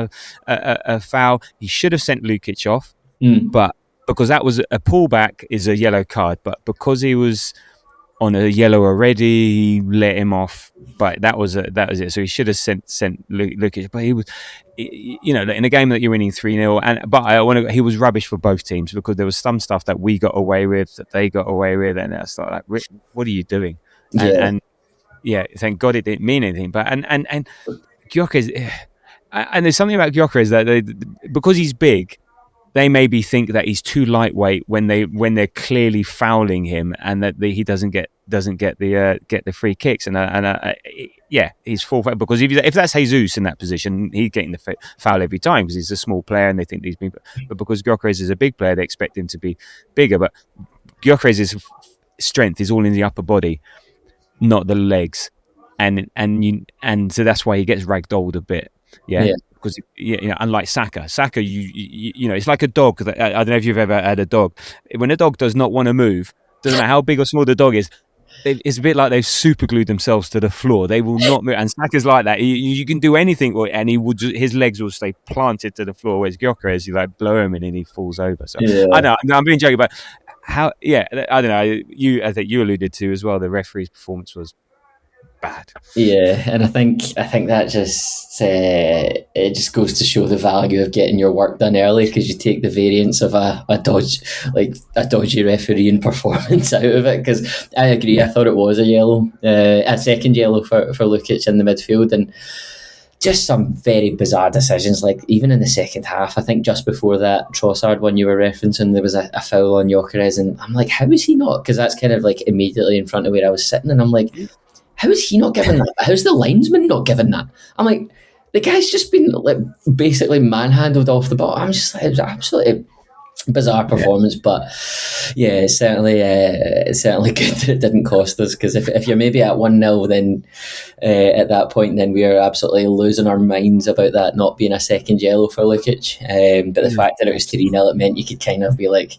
a foul? He should have sent Lukic off. But because that was a pullback is a yellow card. But because he was on a yellow already, he let him off. But that was it. So he should have sent Lukic. But he was, in a game that you're winning 3-0. He was rubbish for both teams, because there was some stuff that we got away with, that they got away with, and it's like, what are you doing? And thank God it didn't mean anything. But and Gyökeres, and there's something about Gyökeres that because he's big, they maybe think that he's too lightweight when they're clearly fouling him, and that he doesn't get the free kicks, he's full, because if that's Jesus in that position, he's getting the foul every time because he's a small player and they think he's been. But because Gyökeres is a big player, they expect him to be bigger. But Gyökeres' strength is all in the upper body, not the legs, and so that's why he gets ragdolled a bit. Because unlike Saka, it's like a dog. I don't know if you've ever had a dog. When a dog does not want to move, doesn't matter how big or small the dog is, it's a bit like they've super glued themselves to the floor. They will not move. And Saka's like that. You can do anything, and his legs will stay planted to the floor. Whereas Gyökeres, you blow him and he falls over. So I know I'm being joking, but how? Yeah, I don't know. I think you alluded to as well. The referee's performance was bad. Yeah, and I think that just it just goes to show the value of getting your work done early, because you take the variance of a dodgy refereeing performance out of it. Because I agree, I thought it was a second yellow for Lukic in the midfield, and just some very bizarre decisions. Like even in the second half, I think just before that Trossard one you were referencing, there was a foul on Gyökeres, and I'm like, how is he not? Because that's kind of like immediately in front of where I was sitting, and I'm like, how is he not given that? How's the linesman not given that? I'm like, the guy's just been basically manhandled off the ball. I'm just like, it was absolutely bizarre performance. But it's certainly good that it didn't cost us, because if you're maybe at 1-0, then at that point, then we are absolutely losing our minds about that not being a second yellow for Lukic. But the fact that it was 3-0, it meant you could kind of be like,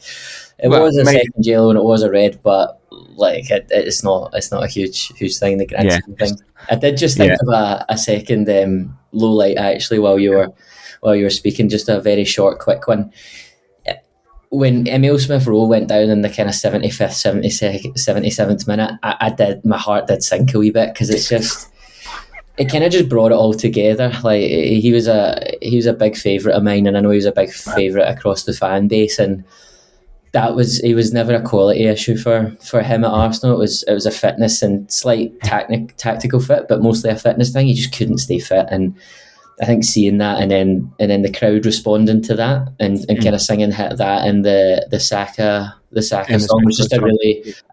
was a second yellow and it was a red, but it's not a huge thing in the grand scheme of things. I did just think of a second low light actually while you were speaking, just a very short quick one. When Emile Smith-Rowe went down in the kind of 75th, 77th minute, my heart did sink a wee bit, because it's just, it kind of just brought it all together. Like he was a big favourite of mine, and I know he was a big favourite across the fan base, and it was never a quality issue for him at Arsenal. It was a fitness and slight tactical fit, but mostly a fitness thing. He just couldn't stay fit, and I think seeing that, and then the crowd responding to that, and kind of singing that, and the Saka song was just a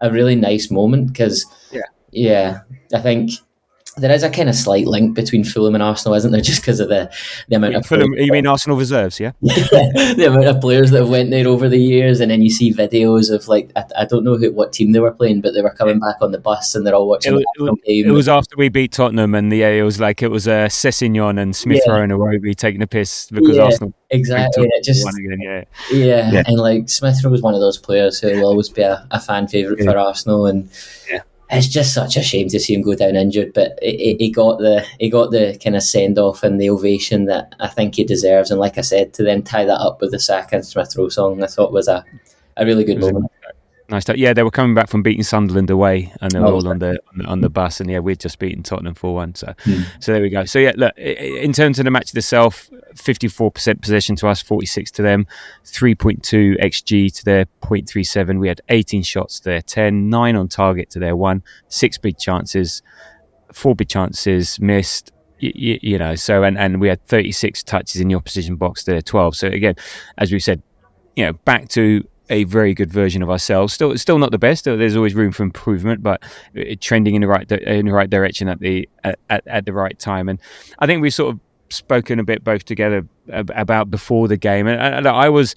really nice moment, because I think there is a kind of slight link between Fulham and Arsenal, isn't there? Just because of the amount of Fulham, you mean Arsenal reserves, yeah? the amount of players that have went there over the years, and then you see videos of like I don't know what team they were playing, but they were coming back on the bus and they're all watching the Arsenal game. It was after we beat Tottenham, and it was Sessegnon and Smith Rowe and Iwobi taking a piss because Arsenal exactly. It just won again, and like Smith Rowe was one of those players who will always be a fan favourite for Arsenal, and it's just such a shame to see him go down injured, but he got the kind of send off and the ovation that I think he deserves. And like I said, to then tie that up with the Saka and Smith Rowe song, I thought was a really good moment. Nice. Yeah, they were coming back from beating Sunderland away, and they were all on the bus. And we'd just beaten Tottenham 4-1. So there we go. So look, in terms of the match itself, 54% possession to us, 46 to them, 3.2 xG to their 0.37. We had 18 shots to their 10, 9 on target to their 1, 6 big chances, 4 big chances missed. So and we had 36 touches in the opposition box to their 12. So again, as we said, back to a very good version of ourselves. Still not the best. There's always room for improvement, but trending in the right direction at the right time. And I think we've sort of spoken a bit both together about before the game. And I was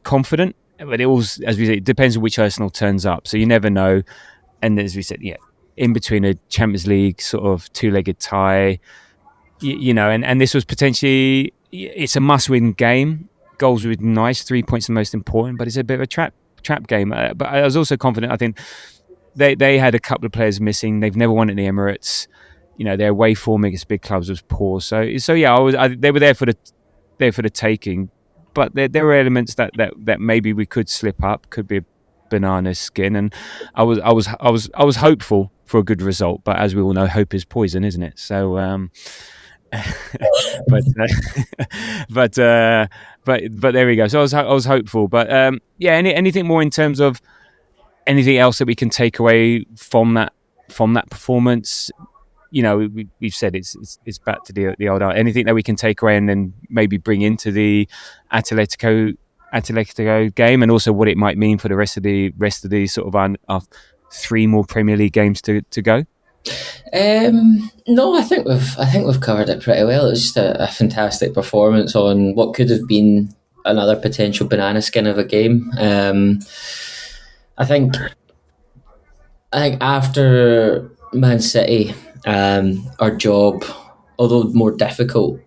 confident, but it was, as we say, it depends on which Arsenal turns up. So you never know. And as we said, in between a Champions League sort of two-legged tie, and this was potentially, it's a must-win game. Goals would be nice. 3 points are the most important, but it's a bit of a trap game. But I was also confident. I think they had a couple of players missing. They've never won at the Emirates. Their away form against big clubs was poor. So they were there for the taking. But there were elements that maybe we could slip up. Could be a banana skin, and I was hopeful for a good result. But as we all know, hope is poison, isn't it? So. But there we go. So I was hopeful, but anything more in terms of anything else that we can take away from that performance? We've said it's back to the old art. Anything that we can take away and then maybe bring into the Atletico game, and also what it might mean for the rest of the sort of our 3 more Premier League games to go. No, I think we've covered it pretty well. It was just a fantastic performance on what could have been another potential banana skin of a game. I think after Man City, our job, although more difficult,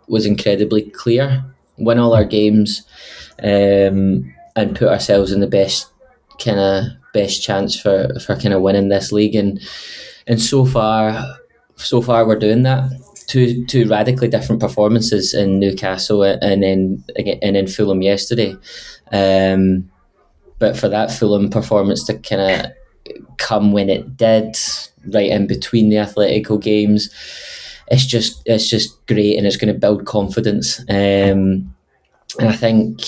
was incredibly clear. Win all our games, and put ourselves in the best chance for kind of winning this league. And so far we're doing that. Two radically different performances in Newcastle and in Fulham yesterday. But for that Fulham performance to kind of come when it did, right in between the Atletico games, it's just great, and it's going to build confidence. And I think,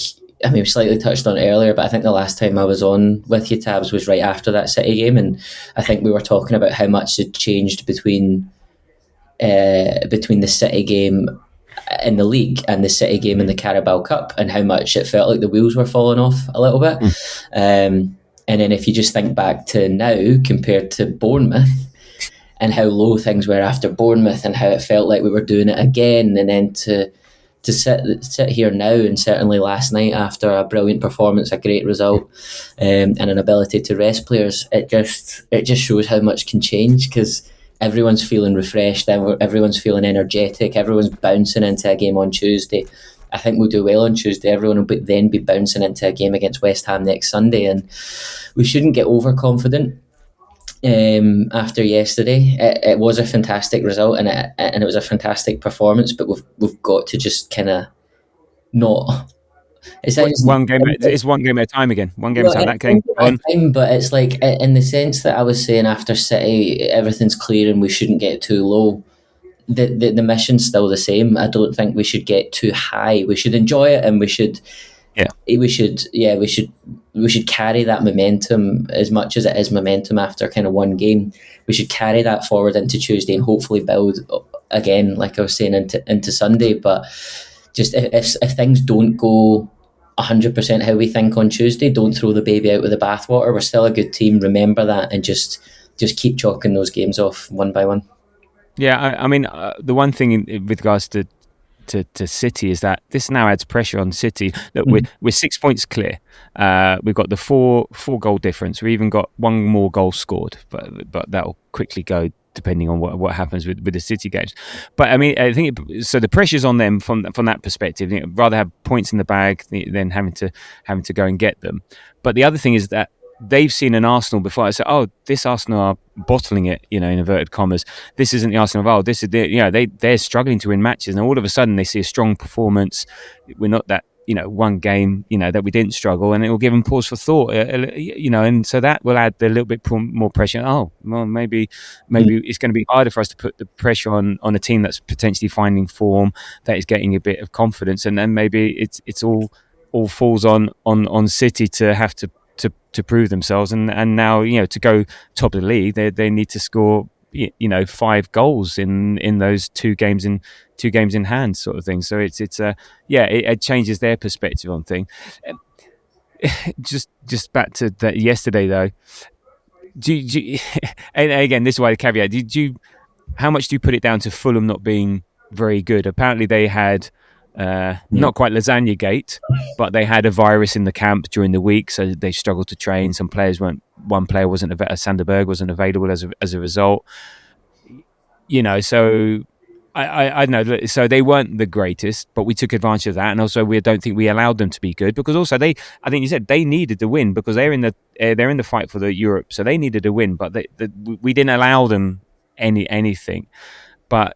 we slightly touched on it earlier, but I think the last time I was on with you, Tabs, was right after that City game, and I think we were talking about how much had changed between the City game in the league and the City game in the Carabao Cup, and how much it felt like the wheels were falling off a little bit. And then if you just think back to now compared to Bournemouth, and how low things were after Bournemouth, and how it felt like we were doing it again, and then to sit here now, and certainly last night after a brilliant performance, a great result, and an ability to rest players, it just shows how much can change, because everyone's feeling refreshed, everyone's feeling energetic, everyone's bouncing into a game on Tuesday. I think we'll do well on Tuesday. Everyone will then be bouncing into a game against West Ham next Sunday, and we shouldn't get overconfident. After yesterday, it was a fantastic result, and it was a fantastic performance. But we've got to just kind of not. It's one game at a time again. One game at a time. That game on. But it's like, in the sense that I was saying after City, everything's clear and we shouldn't get too low. The mission's still the same. I don't think we should get too high. We should enjoy it, and we should carry that momentum, as much as it is momentum after kind of one game. We should carry that forward into Tuesday and hopefully build again, like I was saying, into Sunday. But just if things don't go 100% how we think on Tuesday, don't throw the baby out with the bathwater. We're still a good team. Remember that, and just keep chalking those games off one by one. Yeah, I mean, the one thing with regards to City is that this now adds pressure on City. Look, we're 6 points clear. We've got the four goal difference. We even got one more goal scored, but that'll quickly go depending on what happens with the City games. But I mean, I think so. The pressure's on them from that perspective. Rather have points in the bag than having to go and get them. But the other thing is that they've seen an Arsenal before. I said, "Oh, this Arsenal are bottling it," in inverted commas. This isn't the Arsenal of old. This is they're struggling to win matches, and all of a sudden they see a strong performance. We're not that one game that we didn't struggle, and it will give them pause for thought. And so that will add a little bit more pressure. Oh, well, maybe it's going to be harder for us to put the pressure on a team that's potentially finding form, that is getting a bit of confidence, and then maybe it's all falls on City to have to prove themselves, and now to go top of the league, they need to score 5 goals in those two games in hand, sort of thing. So it changes their perspective on things. Just back to that yesterday though. And again, this is why the caveat. How much do you put it down to Fulham not being very good? Apparently they had not quite lasagna gate, but they had a virus in the camp during the week, so they struggled to train. Some players weren't. One player wasn't. Sanderberg wasn't available as a result. So I know. So they weren't the greatest, but we took advantage of that, and also we don't think we allowed them to be good because also I think you said they needed to win because they're in the fight for the Europe, so they needed to win, but we didn't allow them anything. But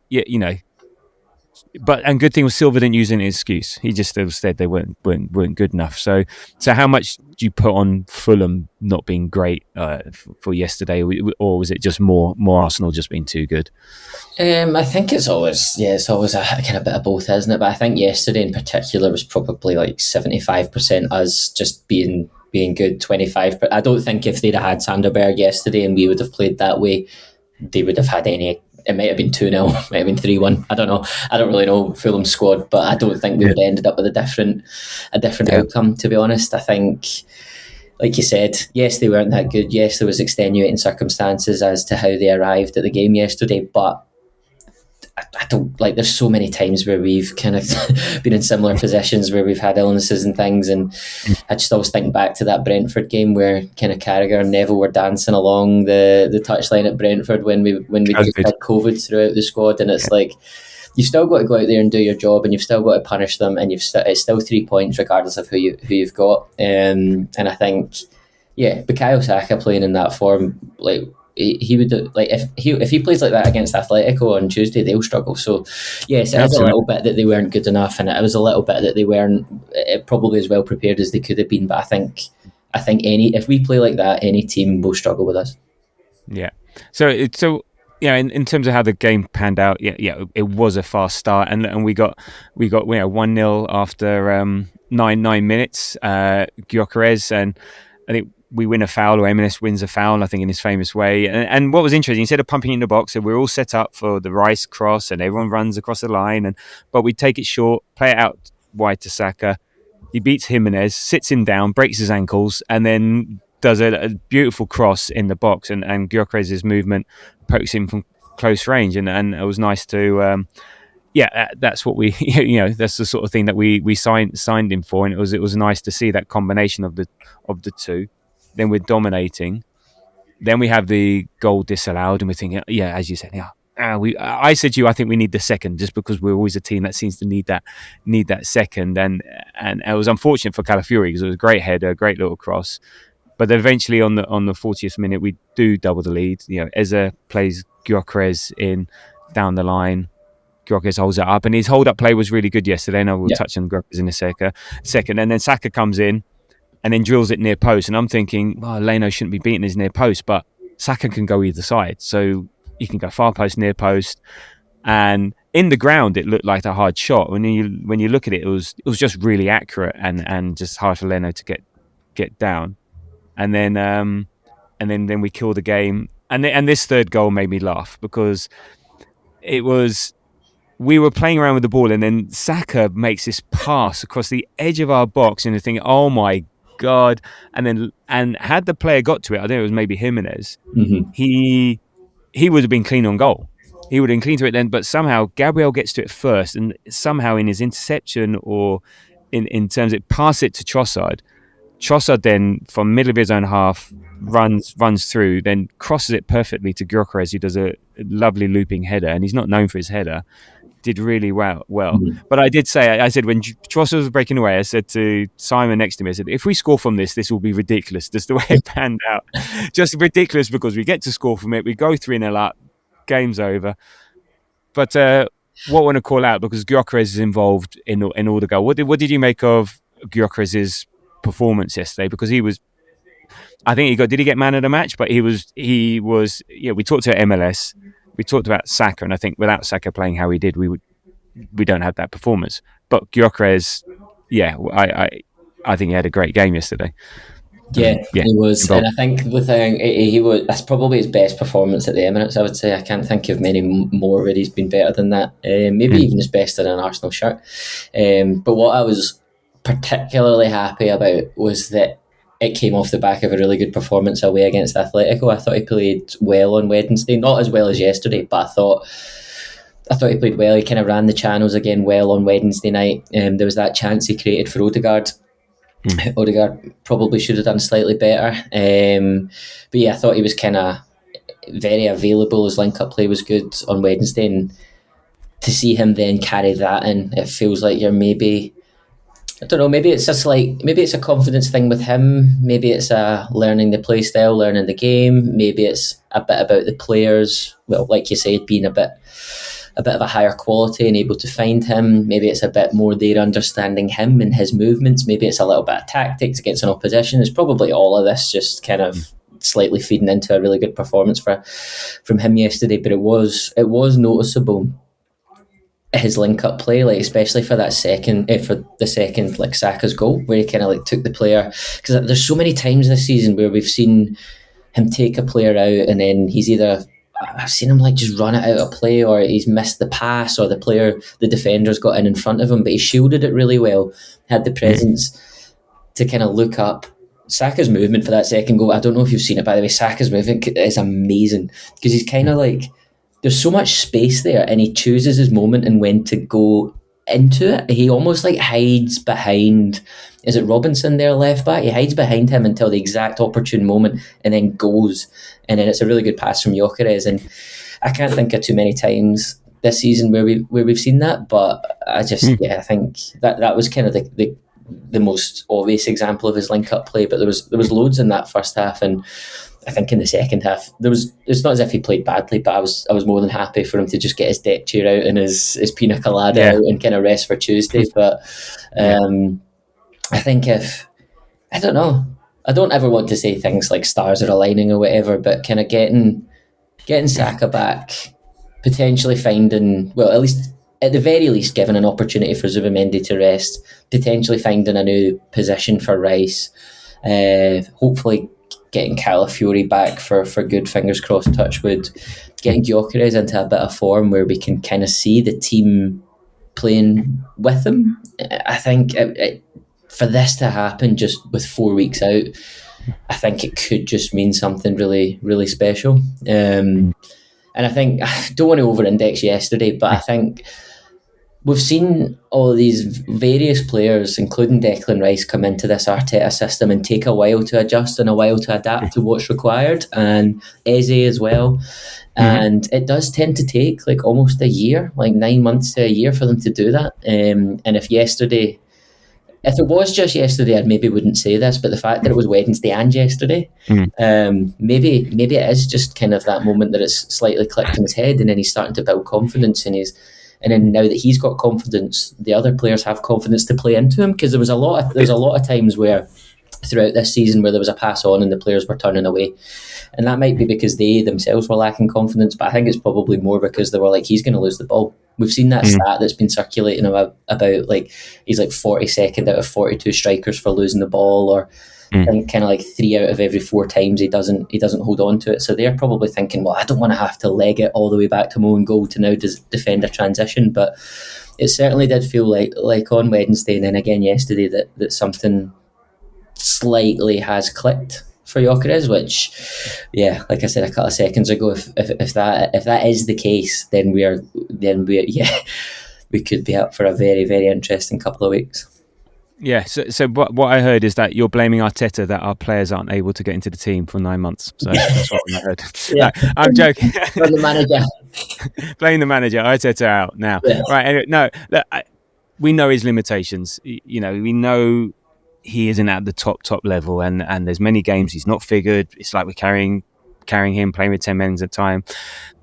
and good thing was Silva didn't use any excuse. He just said they weren't good enough. So how much do you put on Fulham not being great for yesterday, or was it just more Arsenal just being too good? I think it's always a kind of bit of both, isn't it? But I think yesterday in particular was probably like 75% us just being good, 25%. But I don't think if they'd have had Sanderberg yesterday and we would have played that way, they would have had any. It might have been 2-0, might have been 3-1. I don't know. I don't really know Fulham's squad, but I don't think we would have ended up with a different outcome, to be honest. I think, like you said, yes, they weren't that good. Yes, there was extenuating circumstances as to how they arrived at the game yesterday, but I don't there's so many times where we've kind of been in similar positions where we've had illnesses and things, and I just always think back to that Brentford game where kind of Carragher and Neville were dancing along the touchline at Brentford when we just had COVID throughout the squad, and it's like you've still got to go out there and do your job, and you've still got to punish them, and it's still 3 points regardless of who you've got, and I think Bukayo Saka playing in that form, he would if he plays like that against Atletico on Tuesday, they'll struggle. So yes, it was a little bit that they weren't good enough, and it was a little bit that they weren't probably as well prepared as they could have been. But I think if we play like that, any team will struggle with us. Yeah. So in terms of how the game panned out, it was a fast start, and we got 1-0 after 9 minutes. Gyökeres, and I think we win a foul, or Jimenez wins a foul, I think, in his famous way. And what was interesting, instead of pumping in the box, so we're all set up for the Rice cross, and everyone runs across the line, but we take it short, play it out wide to Saka. He beats Jimenez, sits him down, breaks his ankles, and then does a beautiful cross in the box, and Gyökeres' movement pokes him from close range, and it was nice to... that's what we, that's the sort of thing that we signed him for, and it was nice to see that combination of the two. Then we're dominating. Then we have the goal disallowed, and we're thinking, as you said, I said to you, I think we need the second, just because we're always a team that seems to need that second, and it was unfortunate for Calafiori because it was a great header, a great little cross, but eventually on the 40th minute we do double the lead. Eze plays Gyökeres in down the line. Gyökeres holds it up, and his hold-up play was really good yesterday, and I will touch on Gyökeres in a second. And then Saka comes in and then drills it near post, and I'm thinking, Leno shouldn't be beating his near post, but Saka can go either side, so you can go far post, near post, and in the ground it looked like a hard shot. When you look at it, it was just really accurate and just hard for Leno to get down, and then we kill the game, and this third goal made me laugh because it was. We were playing around with the ball, and then Saka makes this pass across the edge of our box, and you're thinking, oh my God. And had the player got to it, I think it was maybe Jimenez, he would have been clean on goal. he would have been clean to it then, but somehow Gabriel gets to it first, and somehow in his interception or in terms of pass it to Trossard. Trossard then, from middle of his own half, runs through, then crosses it perfectly to Gyökeres, who does a lovely looping header, and he's not known for his header. Did really well. But I said when Trossard was breaking away, I said to Simon next to me, I said, if we score from this will be ridiculous. Just the way it panned out. Just ridiculous because we get to score from it. We go 3-0 up. Game's over. But what I want to call out, because Gyökeres is involved in all the goal. What did you make of Gyökeres' performance yesterday? Because he was, I think did he get man of the match? But he was. Yeah, we talked about MLS. We talked about Saka, and I think without Saka playing how he did, we don't have that performance. But Gyökeres, yeah, I think he had a great game yesterday. Yeah, he was, involved. And I think he was. That's probably his best performance at the Emirates. I would say I can't think of many more where he's been better than that. Maybe even his best in an Arsenal shirt. But what I was particularly happy about was that it came off the back of a really good performance away against Atletico. I thought he played well on Wednesday, not as well as yesterday, but I thought he played well. He kind of ran the channels again well on Wednesday night. There was that chance he created for Odegaard. Odegaard probably should have done slightly better. But yeah, I thought he was kind of very available. His link-up play was good on Wednesday, and to see him then carry that in, it feels like you're maybe, I don't know, maybe it's a confidence thing with him, maybe it's a learning the play style, learning the game, maybe it's a bit about the players, well, like you said, being a bit of a higher quality and able to find him. Maybe it's a bit more there understanding him and his movements. Maybe it's a little bit of tactics against an opposition. It's probably all of this just kind of slightly feeding into a really good performance from him yesterday. But it was noticeable, his link-up play, like especially for the second like Saka's goal, where he kind of like took the player, because there's so many times this season where we've seen him take a player out and then I've seen him like just run it out of play, or he's missed the pass, or the defender's got in front of him, but he shielded it really well, had the presence to kind of look up. Saka's movement for that second goal, I don't know if you've seen it, by the way, Saka's movement is amazing, because he's kind of like, there's so much space there, and he chooses his moment and when to go into it. He almost like hides behind, is it Robinson there, left back? He hides behind him until the exact opportune moment and then goes. And then it's a really good pass from Gyökeres. And I can't think of too many times this season where we've seen that. But I just, I think that was kind of the most obvious example of his link-up play. But there was loads in that first half, and I think in the second half it's not as if he played badly, but I was more than happy for him to just get his deck chair out and his pina colada out and kind of rest for Tuesday. But I think I don't know, I don't ever want to say things like stars are aligning or whatever, but kind of getting Saka back, potentially finding, well, at the very least giving an opportunity for Zubimendi to rest, potentially finding a new position for Rice, hopefully getting Calafiori back for good, fingers crossed, touch wood, getting Gyökeres into a bit of form where we can kind of see the team playing with him. I think for this to happen just with 4 weeks out, I think it could just mean something really, really special. And I think, I don't want to over-index yesterday, but I think we've seen all of these various players, including Declan Rice, come into this Arteta system and take a while to adjust and a while to adapt to what's required, and Eze as well. And it does tend to take like almost a year, like 9 months to a year for them to do that. And if it was just yesterday, I maybe wouldn't say this, but the fact that it was Wednesday and yesterday, maybe it is just kind of that moment that it's slightly clicked in his head, and then he's starting to build confidence, and then now that he's got confidence, the other players have confidence to play into him, because there's a lot of times where throughout this season where there was a pass on and the players were turning away, and that might be because they themselves were lacking confidence, but I think it's probably more because they were like, he's going to lose the ball. We've seen that stat that's been circulating about like he's like 42nd out of 42 strikers for losing the ball, or kind of like 3 out of every 4 times he doesn't hold on to it. So they're probably thinking, well, I don't want to have to leg it all the way back to my own goal to now defend a transition. But it certainly did feel like on Wednesday and then again yesterday that something slightly has clicked for Gyökeres, which, yeah, like I said a couple of seconds ago, if that is the case, then we we could be up for a very, very interesting couple of weeks. Yeah, so what I heard is that you're blaming Arteta that our players aren't able to get into the team for 9 months. So that's what I heard. Yeah. No, I'm joking. Blame the manager. Blame the manager. Arteta out now. Yeah. Right. Anyway, no, look, we know his limitations. You know, we know he isn't at the top level, and there's many games he's not figured. It's like we're carrying him, playing with 10 men at a time.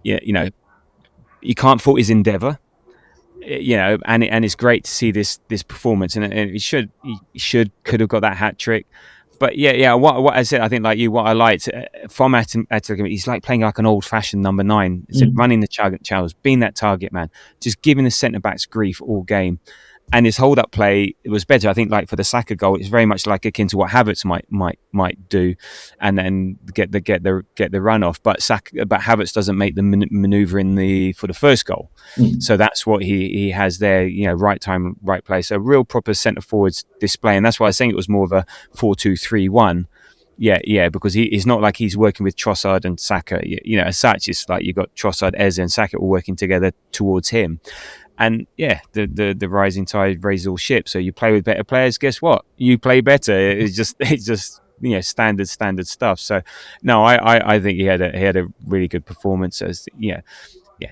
Yeah, you know, you can't fault his endeavour. You know, and it's great to see this performance, and he could have got that hat trick. But yeah. What I said, I think like you, what I liked from Atlético, he's like playing like an old fashioned number 9. It's running the channels, being that target man, just giving the centre backs grief all game. And his hold up play, it was better. I think like for the Saka goal, it's very much like akin to what Havertz might do, and then get the run off. But Havertz doesn't make the manoeuvre for the first goal. So that's what he has there. You know, right time, right place. A real proper centre forwards display, and that's why I was saying it was more of a 4-2-3-1. Yeah, because he's not like he's working with Trossard and Saka. You know, as such, it's like you've got Trossard, Eze, and Saka all working together towards him. And yeah, the rising tide raises all ships. So you play with better players. Guess what? You play better. It's just you know, standard stuff. So no, I think he had a really good performance. As yeah,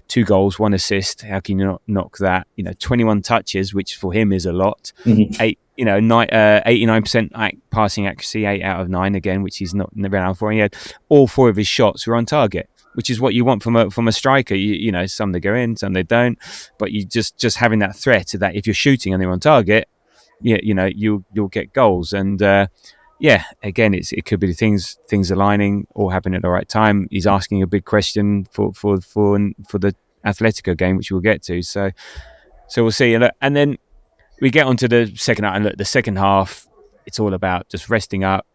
2 goals, 1 assist. How can you not knock that? You know, 21 touches, which for him is a lot. 89% passing accuracy, 8 out of 9 again, which he's not never out for. And he had all 4 of his shots were on target, which is what you want from a striker. You know, some they go in, some they don't, but you just having that threat that if you're shooting and they're on target, you know, you'll get goals. And again, it could be things aligning or happening at the right time. He's asking a big question for the Atletico game, which we'll get to. So we'll see. And then we get onto the second half, and look, the second half, it's all about just resting up,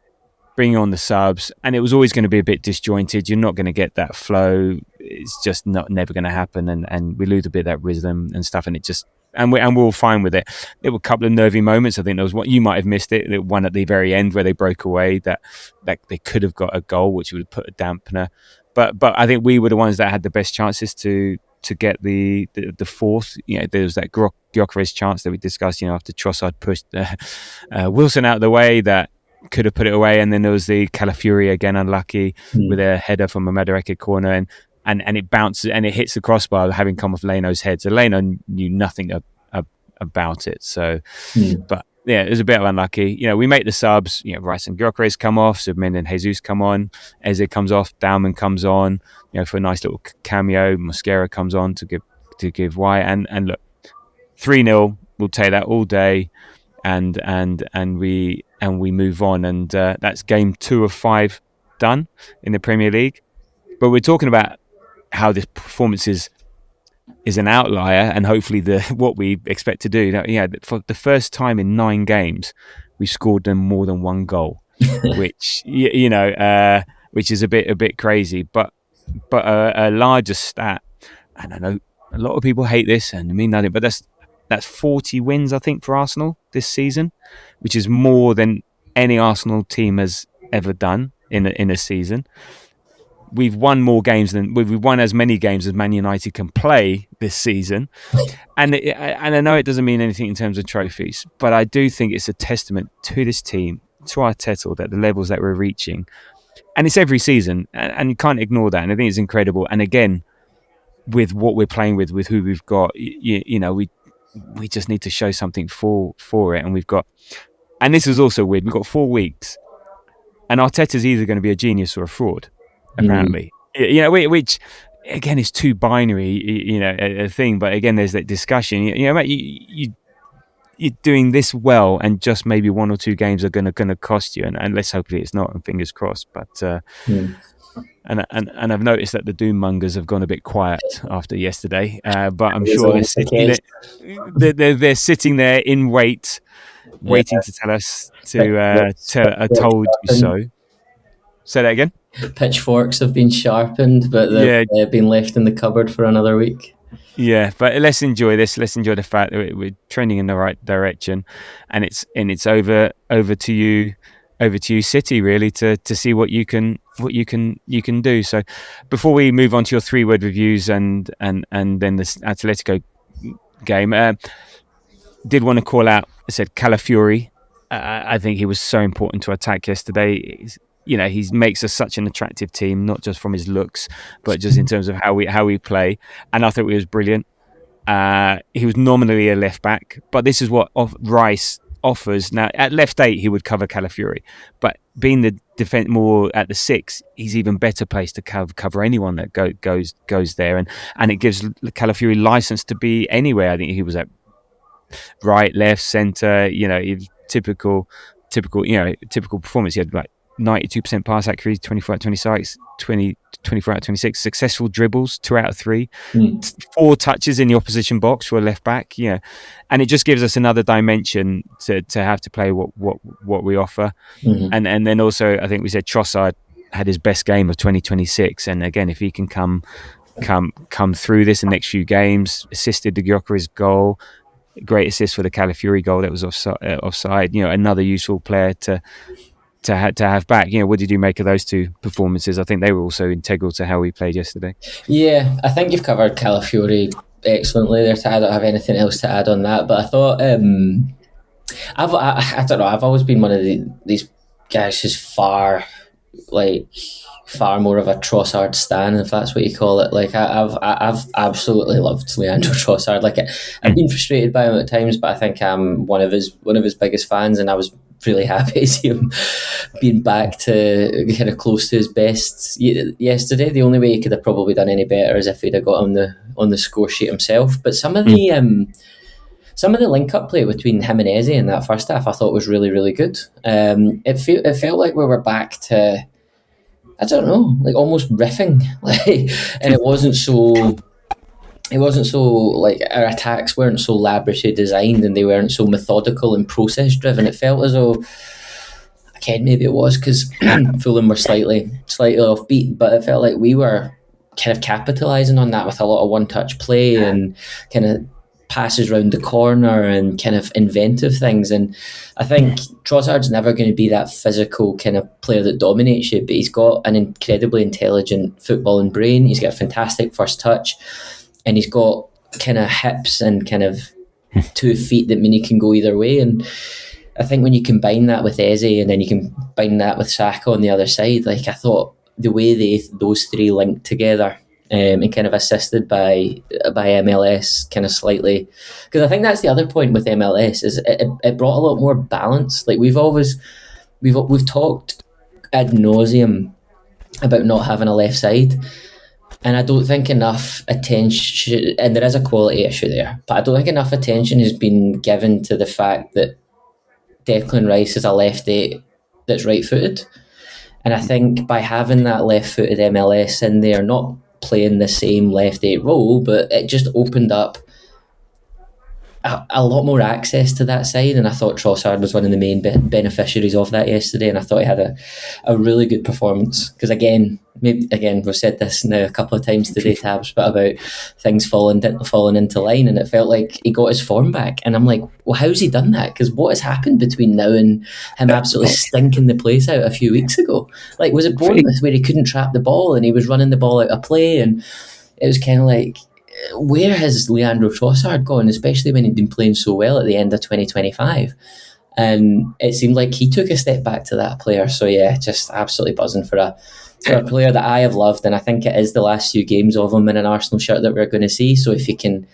bringing on the subs, and it was always going to be a bit disjointed. You're not going to get that flow. It's just never going to happen, and we lose a bit of that rhythm and stuff, and it just and we're all fine with it. There were a couple of nervy moments. I think there was one, you might have missed it, the one at the very end where they broke away that they could have got a goal, which would have put a dampener. But I think we were the ones that had the best chances to get the fourth. You know, there was that Gyökeres chance that we discussed, you know, after Trossard pushed Wilson out of the way, that could have put it away. And then there was the Calafiori, again unlucky, with a header from a Madureira corner, and it bounces and it hits the crossbar, having come off Leno's head. So Leno knew nothing about it. So, but yeah, it was a bit unlucky. You know, we make the subs. You know, Rice and Gyökeres come off, Submin and Jesus come on, Eze comes off, Dauman comes on. You know, for a nice little cameo. Mosquera comes on to give White, and look, 3-0. We'll take that all day, and we move on, and that's game 2 of 5 done in the Premier League. But we're talking about how this performance is an outlier, and hopefully what we expect to do. Yeah, for the first time in 9 games, we scored them more than 1 goal, which which is a bit crazy. But a larger stat, and I know a lot of people hate this and mean nothing, but that's 40 wins, I think, for Arsenal this season, which is more than any Arsenal team has ever done in a season. We've won more games we've won as many games as Man United can play this season, and I know it doesn't mean anything in terms of trophies, but I do think it's a testament to this team, to Arteta, that the levels that we're reaching, and it's every season, and you can't ignore that. And I think it's incredible. And again, with what we're playing with who we've got, you know, we just need to show something for it, and we've got. And this is also weird. We've got 4 weeks, and Arteta's either going to be a genius or a fraud. Apparently, you know, which again is too binary, you know, a thing. But again, there's that discussion. You know, mate, you're doing this well, and just maybe 1 or 2 games are going to cost you. And let's hopefully it's not, and fingers crossed. But and I've noticed that the doom mongers have gone a bit quiet after yesterday. But I'm sure they're sitting there in waiting to tell us I told you so. Say that again. Pitchforks have been sharpened, but they've been left in the cupboard for another week. Yeah, but let's enjoy this. Let's enjoy the fact that we're trending in the right direction, and it's over to you over to you, City, really, to see what you can do. So before we move on to your 3-word reviews and then the Atletico game, did want to call out, I said Calafiori. I think he was so important to attack yesterday. He makes us such an attractive team, not just from his looks, but just in terms of how we play. And I thought he was brilliant. He was nominally a left back, but this is what Rice offers. Now at left 8 he would cover Calafiori, but being the defense more at the 6, he's even better placed to cover anyone that goes there, and it gives Calafiori license to be anywhere. I think he was at right, left, centre. Typical performance. He had like 92% pass accuracy, 24 out of 26, 24 out of 26 successful dribbles, 2 out of 3, 4 touches in the opposition box for a left back. And it just gives us another dimension to have to play what we offer. And then also, I think we said Trossard had his best game of 2026, and again, if he can come through this in the next few games, assisted the Gyökeres goal, great assist for the Calafiori goal that was offside. Another useful player to have back. What did you make of those 2 performances? I think they were also integral to how we played yesterday. Yeah, I think you've covered Calafiori excellently there. I don't have anything else to add on that, but I thought I don't know, I've always been one of these guys who's far more of a Trossard stan, if that's what you call it. Like I've absolutely loved Leandro Trossard. Like I've been frustrated by him at times, but I think I'm one of his biggest fans, and I was really happy to see him being back to kind of close to his best yesterday. The only way he could have probably done any better is if he'd have got on the score sheet himself. But some of the link up play between him and Eze in that first half I thought was really, really good. It felt like we were back to, I don't know, like almost riffing, and it wasn't so like our attacks weren't so laboriously designed, and they weren't so methodical and process driven. It felt as though, again, maybe it was because Fulham were slightly offbeat, but it felt like we were kind of capitalising on that with a lot of one-touch play and kind of passes round the corner and kind of inventive things. And I think Trossard's never going to be that physical kind of player that dominates you, but he's got an incredibly intelligent footballing brain. He's got a fantastic first touch, and he's got kind of hips and kind of 2 feet that mean he can go either way. And I think when you combine that with Eze, and then you combine that with Saka on the other side, like I thought the way those 3 linked together, and kind of assisted by MLS kind of slightly, because I think that's the other point with MLS is it brought a lot more balance. Like we've talked ad nauseum about not having a left side, and I don't think enough attention, and there is a quality issue there, but I don't think enough attention has been given to the fact that Declan Rice is a left 8 that's right-footed. And I think by having that left-footed MLS in there, not playing the same left 8 role, but it just opened up a lot more access to that side, and I thought Trossard was one of the main beneficiaries of that yesterday, and I thought he had a really good performance, because again we've said this now a couple of times today, Tabs, but about things falling into line, and it felt like he got his form back, and I'm like, well, how's he done that? Because what has happened between now and him absolutely stinking the place out a few weeks ago? Like, was it Bournemouth where he couldn't trap the ball and he was running the ball out of play, and it was kind of like, where has Leandro Trossard gone, especially when he'd been playing so well at the end of 2025? And it seemed like he took a step back to that player. So yeah, just absolutely buzzing for a player that I have loved, and I think it is the last few games of him in an Arsenal shirt that we're going to see. So if he can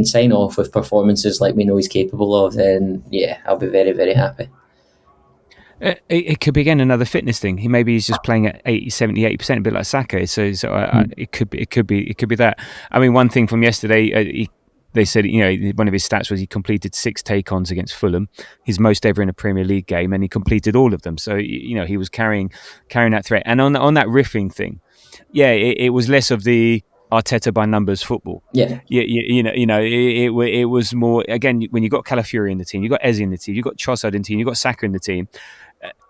sign off with performances like we know he's capable of, then yeah, I'll be very, very happy. It could be again another fitness thing. He's just playing at 80%, a bit like Saka. So it could be that. I mean, one thing from yesterday, they said, one of his stats was he completed 6 take-ons against Fulham, his most ever in a Premier League game, and he completed all of them. So he was carrying that threat. And on that riffing thing, yeah, it was less of the Arteta by numbers football. Yeah, it was more, again, when you got Calafiori in the team, you got Eze in the team, you got Trossard in the team, you got Saka in the team.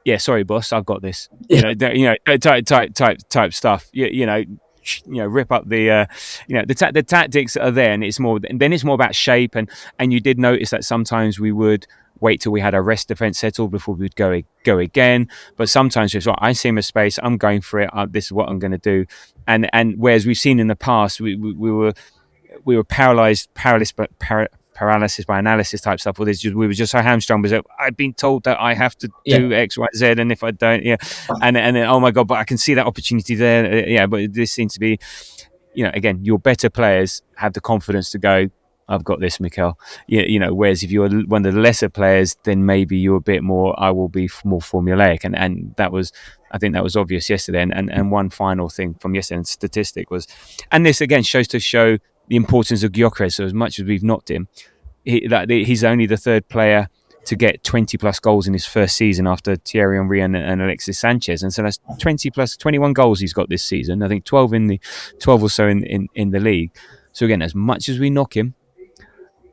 Yeah, sorry, boss, I've got this. Type stuff. Rip up the the tactics are there, and it's more about shape. And you did notice that sometimes we would wait till we had our rest defence settled before we'd go again. But sometimes it's like, I see him a space, I'm going for it. This is what I'm going to do. And whereas we've seen in the past, we were paralysis by analysis type stuff. Or we were just so hamstrung because I've been told that I have to do X, Y, Z, and if I don't, and then oh my god, but I can see that opportunity there. But this seems to be, again, your better players have the confidence to go, I've got this, Mikel. Whereas if you're one of the lesser players, then maybe you're a bit more, I will be more formulaic. And that was, I think that was obvious yesterday. And one final thing from yesterday's statistic was, and this again shows the importance of Gyökeres. So as much as we've knocked him, he's only the third player to get 20 plus goals in his first season after Thierry Henry and Alexis Sanchez. And so that's 21 goals he's got this season. I think 12 or so in the league. So again, as much as we knock him,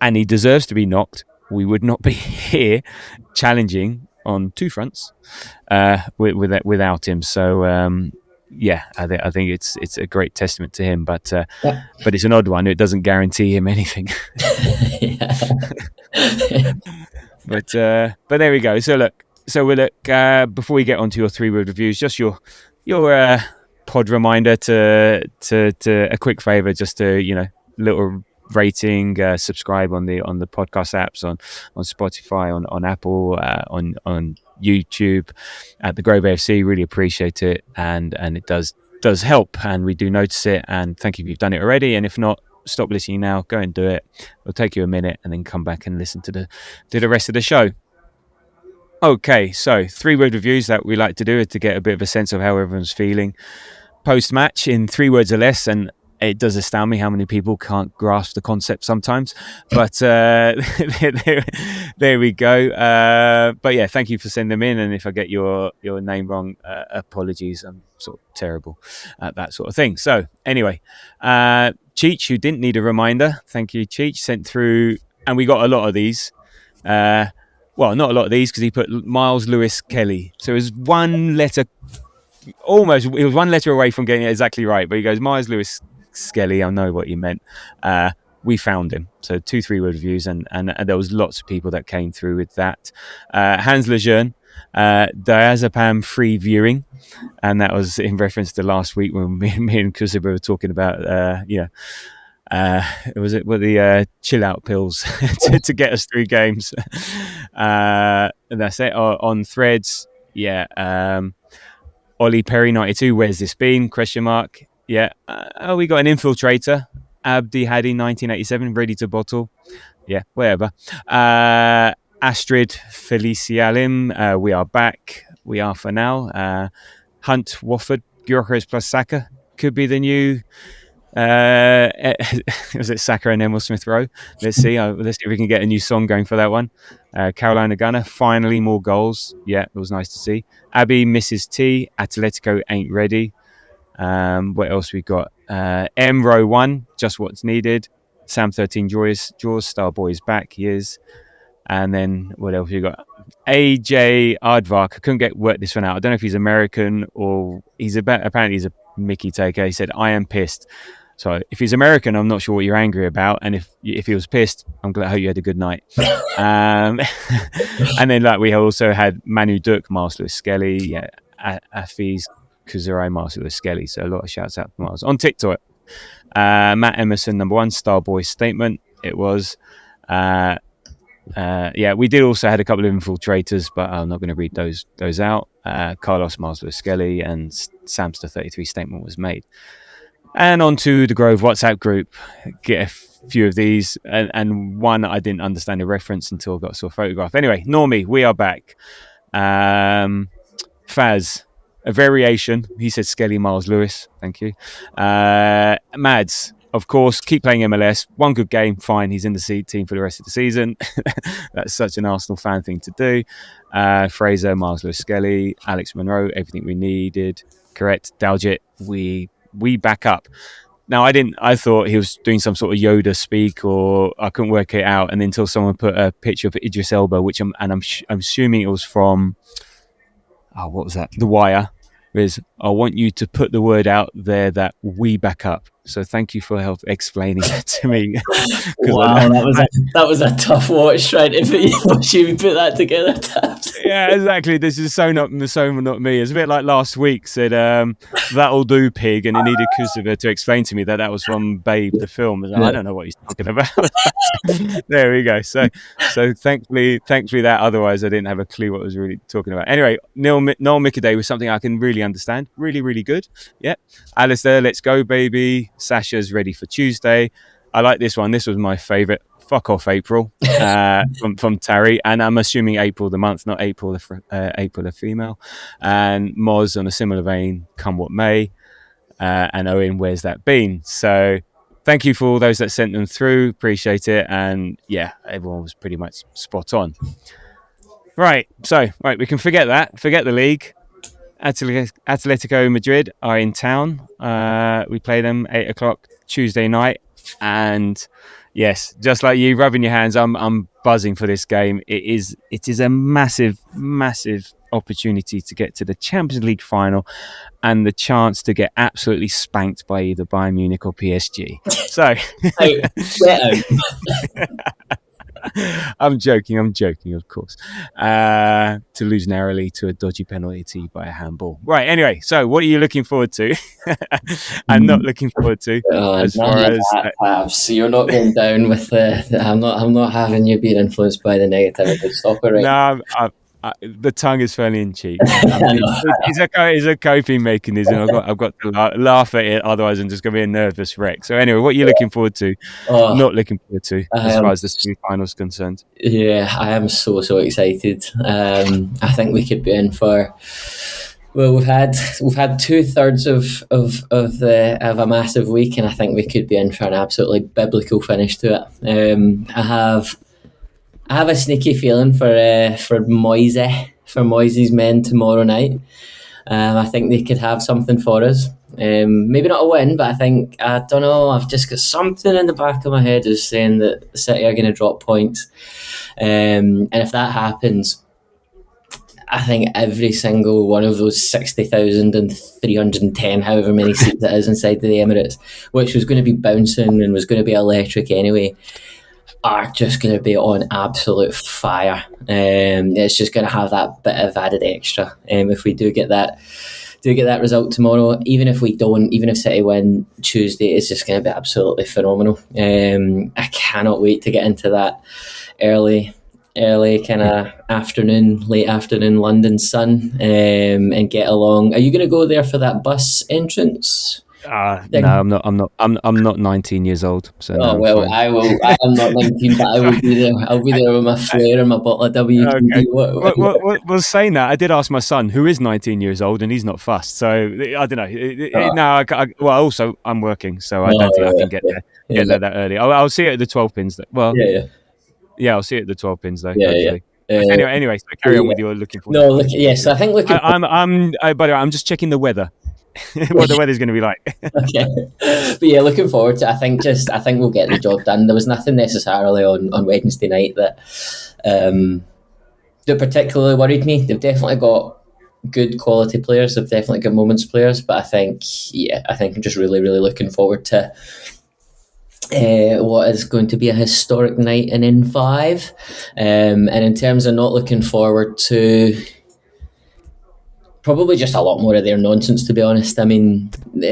and he deserves to be knocked, we would not be here challenging on two fronts without him. So I think it's a great testament to him, but it's an odd one. It doesn't guarantee him anything. But there we go. So look, before we get onto your 3-word reviews, just your pod reminder to a quick favour, just to little rating, subscribe on the podcast apps, on Spotify, on Apple, on YouTube at the Grove AFC. Really appreciate it, and it does help, and we do notice it. And thank you if you've done it already, and if not, stop listening now, go and do it. It'll take you a minute, and then come back and listen to the rest of the show. Okay, so 3-word reviews that we like to do to get a bit of a sense of how everyone's feeling post-match in 3 words or less. And it does astound me how many people can't grasp the concept sometimes. But there we go. But yeah, thank you for sending them in. And if I get your name wrong, apologies. I'm sort of terrible at that sort of thing. So anyway, Cheech, who didn't need a reminder, thank you, Cheech, sent through, and we got a lot of these. Well, not a lot of these, because he put Miles Lewis Kelly. So it was one letter, it was one letter away from getting it exactly right. But he goes, Miles Lewis Skelly, I know what you meant. We found him. So 2 3-word reviews, and there was lots of people that came through with that. Hans Lejeune, diazepam free viewing, and that was in reference to last week when me and Chris were talking about the chill out pills to get us through games. And that's it. On Threads, Ollie Perry 92, where's this been? ? We got an infiltrator, Abdi Hadi 1987, ready to bottle. Yeah, whatever. Astrid Felicialim, we are back. We are for now. Hunt Wofford, Gyökeres plus Saka could be the new. Was it Saka and Emil Smith Rowe? Let's see if we can get a new song going for that one. Carolina Gunner, finally more goals. Yeah, it was nice to see. Abby, Mrs. T, Atletico ain't ready. What else we got? M Row 1, just what's needed. Sam 13 Jaws, Starboy is back, he is. And then what else we got? AJ Aardvark, I couldn't work this one out. I don't know if he's American or apparently he's a Mickey taker. He said, I am pissed. So if he's American, I'm not sure what you're angry about. And if he was pissed, I'm glad. I hope you had a good night. And then we also had Manu Duk, Miles Lewis Skelly, Afiz Kuzurai, Miles Lewis Skelly. So a lot of shouts out to Miles. On TikTok, Matt Emerson, number 1, Starboy statement. It was, we did also had a couple of infiltrators, but I'm not going to read those out. Carlos, Miles Lewis Skelly, and Samster 33 statement was made. And on to the Grove WhatsApp group. Get a few of these, and one I didn't understand the reference until I saw a photograph. Anyway, Normie, we are back. Faz, a variation. He said Skelly, Miles Lewis. Thank you. Mads, of course, keep playing MLS. One good game, fine. He's in the team for the rest of the season. That's such an Arsenal fan thing to do. Fraser, Miles Lewis Skelly, Alex Monroe, everything we needed. Correct. Daljit, we back up. Now, I thought he was doing some sort of Yoda speak, or I couldn't work it out. And until someone put a picture of Idris Elba, which I'm assuming it was from, what was that? The Wire. Is I want you to put the word out there that we back up. So thank you for help explaining it to me. Wow, that was a tough watch trying to watch you put that together. Yeah, exactly. This is so not me. It's a bit like last week said, "That'll do, pig," and it needed Kusova to explain to me that was from Babe the film. I don't know what he's talking about. There we go. So thankfully that. Otherwise, I didn't have a clue what I was really talking about. Anyway, Noel Mikaday was something I can really understand. Really, really good. Yeah, Alistair, let's go, baby. Sasha's ready for Tuesday. I like this one. This was my favourite. Fuck off, April, from Tarry, and I'm assuming April the month, not April the female. And Moz on a similar vein, come what may. And Owen, where's that been? So thank you for all those that sent them through. Appreciate it. And yeah, everyone was pretty much spot on. Right, we can forget that. Forget the league. Atletico Madrid are in town. We play them 8:00 Tuesday night, and yes, just like you, rubbing your hands, I'm buzzing for this game. It is a massive opportunity to get to the Champions League final, and the chance to get absolutely spanked by either Bayern Munich or PSG. So, I'm joking, of course. To lose narrowly to a dodgy penalty by a handball. Right, anyway, so what are you looking forward to? I'm not looking forward to. As far as perhaps you're not going down with the I'm not having you being influenced by the negativity. Stop it right. No, the tongue is firmly in cheek. It's a coping mechanism. I've got to laugh at it, otherwise I'm just going to be a nervous wreck. So anyway, what are you looking forward to? Not looking forward to, as far as the semi-final is concerned. Yeah, I am so excited. I think we could be in for. Well, we've had 2/3 of a massive week, and I think we could be in for an absolutely biblical finish to it. I have a sneaky feeling for Moyes' men tomorrow night. I think they could have something for us. Maybe not a win, but I don't know. I've just got something in the back of my head is saying that City are going to drop points, and if that happens, I think every single one of those 60,310, however many seats it is inside the Emirates, which was going to be bouncing and was going to be electric anyway, are just going to be on absolute fire. It's just going to have that bit of added extra. If we do get that result tomorrow, even if City win Tuesday, it's just going to be absolutely phenomenal. I cannot wait to get into that early kind of late afternoon London sun, and get along. Are you going to go there for that bus entrance? No, I'm not 19 years old. So I will. I am not 19, but I will be there. I'll be there with my flare and my bottle of WD. Okay. Well, saying that, I did ask my son, who is 19 years old, and he's not fussed. So I don't know. Also I'm working, so I don't think I can get there that early. I'll see it at the 12 pins. Yeah, I'll see it at the 12 pins though. Yeah. Anyway, so carry on with your looking forward. No, yes, I think looking. By the way, I'm just checking the weather. What the weather's going to be like. Okay, but yeah, looking forward to. I think we'll get the job done. There was nothing necessarily on Wednesday night that particularly worried me. They've definitely got good quality players. They've definitely got moments players. But I think I'm just really looking forward to what is going to be a historic night in N5. And in terms of not looking forward to. Probably just a lot more of their nonsense, to be honest. I mean, we've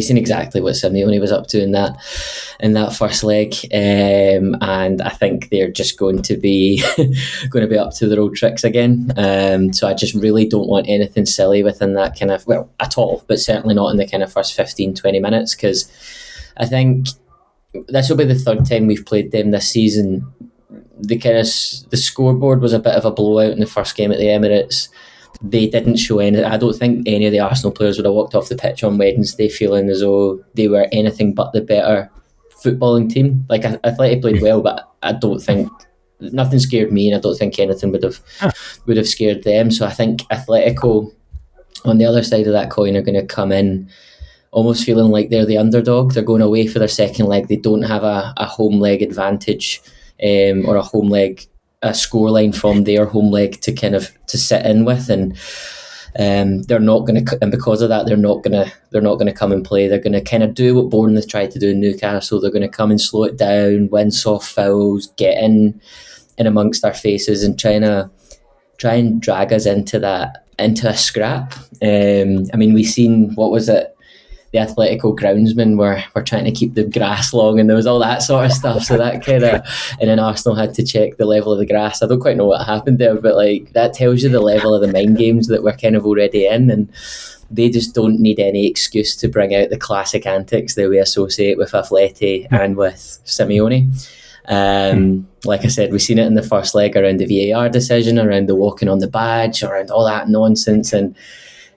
seen exactly what Simeone was up to in that first leg, and I think they're just going to be up to their old tricks again. So I just really don't want anything silly within that kind of at all, but certainly not in the kind of first 15-20 minutes, because I think this will be the third time we've played them this season. The scoreboard was a bit of a blowout in the first game at the Emirates. They didn't show any. I don't think any of the Arsenal players would have walked off the pitch on Wednesday feeling as though they were anything but the better footballing team. Like, Atleti played well, but I don't think nothing scared me, and I don't think anything would have scared them. So I think Atletico on the other side of that coin are going to come in almost feeling like they're the underdog. They're going away for their second leg. They don't have a home leg advantage. Or a home leg, a scoreline from their home leg to sit in with, and they're not going to, and because of that, they're not going to come and play. They're going to kind of do what Bournemouth tried to do in Newcastle. They're going to come and slow it down, win soft fouls, get in amongst our faces, and try and drag us into a scrap. I mean, we've seen, what was it? The Atletico groundsmen were trying to keep the grass long, and there was all that sort of stuff. So that kind of, and then Arsenal had to check the level of the grass. I don't quite know what happened there, but like that tells you the level of the mind games that we're kind of already in, and they just don't need any excuse to bring out the classic antics that we associate with Atleti and with Simeone. Like I said, we've seen it in the first leg around the VAR decision, around the walking on the badge, around all that nonsense, and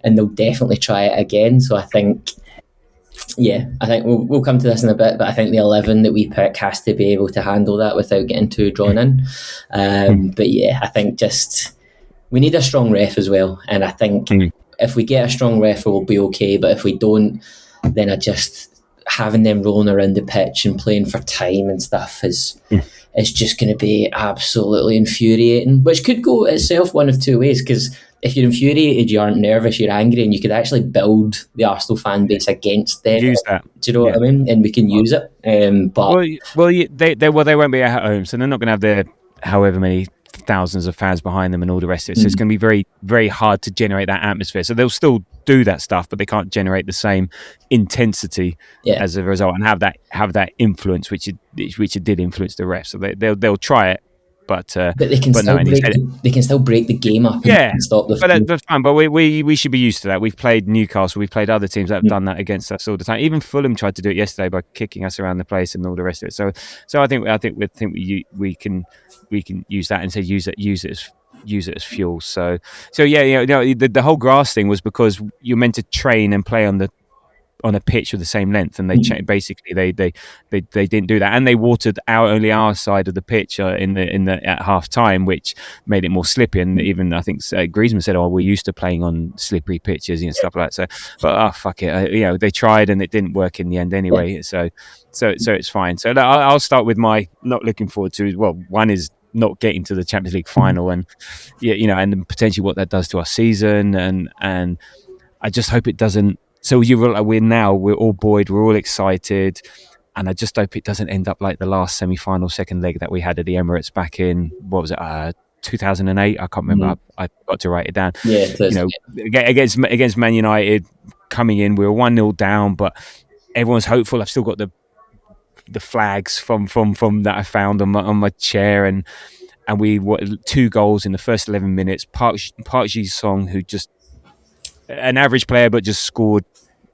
they'll definitely try it again. So I think we'll come to this in a bit, but I think the 11 that we pick has to be able to handle that without getting too drawn in. But yeah, I think just we need a strong ref as well, and I think if we get a strong ref, we'll be okay. But if we don't, then having them rolling around the pitch and playing for time and stuff is just going to be absolutely infuriating, which could go itself one of two ways, because if you're infuriated, you aren't nervous, you're angry, and you could actually build the Arsenal fan base against them. Use that. Do you know what I mean? And we can use it. They won't be at home, so they're not going to have their however many thousands of fans behind them and all the rest of it. So it's going to be very, very hard to generate that atmosphere. So they'll still do that stuff, but they can't generate the same intensity as a result, and have that influence, which it did influence the refs. So they'll try it. But they can still break the game up and stop the but that's fine. But we should be used to that. We've played Newcastle, we've played other teams that have done that against us all the time. Even Fulham tried to do it yesterday by kicking us around the place and all the rest of it. So I think we can use that and say use it as fuel. So the whole grass thing was because you're meant to train and play on a pitch of the same length, and they didn't do that, and they watered only our side of the pitch at half time, which made it more slippy. And even I think Griezmann said, we're used to playing on slippery pitches and stuff like that. But fuck it, they tried and it didn't work in the end anyway. So it's fine. So I'll start with my not looking forward to. Well, one is not getting to the Champions League final, and and potentially what that does to our season, and I just hope it doesn't. So we're all buoyed, we're all excited, and I just hope it doesn't end up like the last semi-final second leg that we had at the Emirates back in 2008. I can't remember. I got to write it down. Against Man United, coming in, we were 1-0 down, but everyone's hopeful. I've still got the flags from that I found on my chair, and we were 2 goals in the first 11 minutes. Park Ji-sung, who just an average player but just scored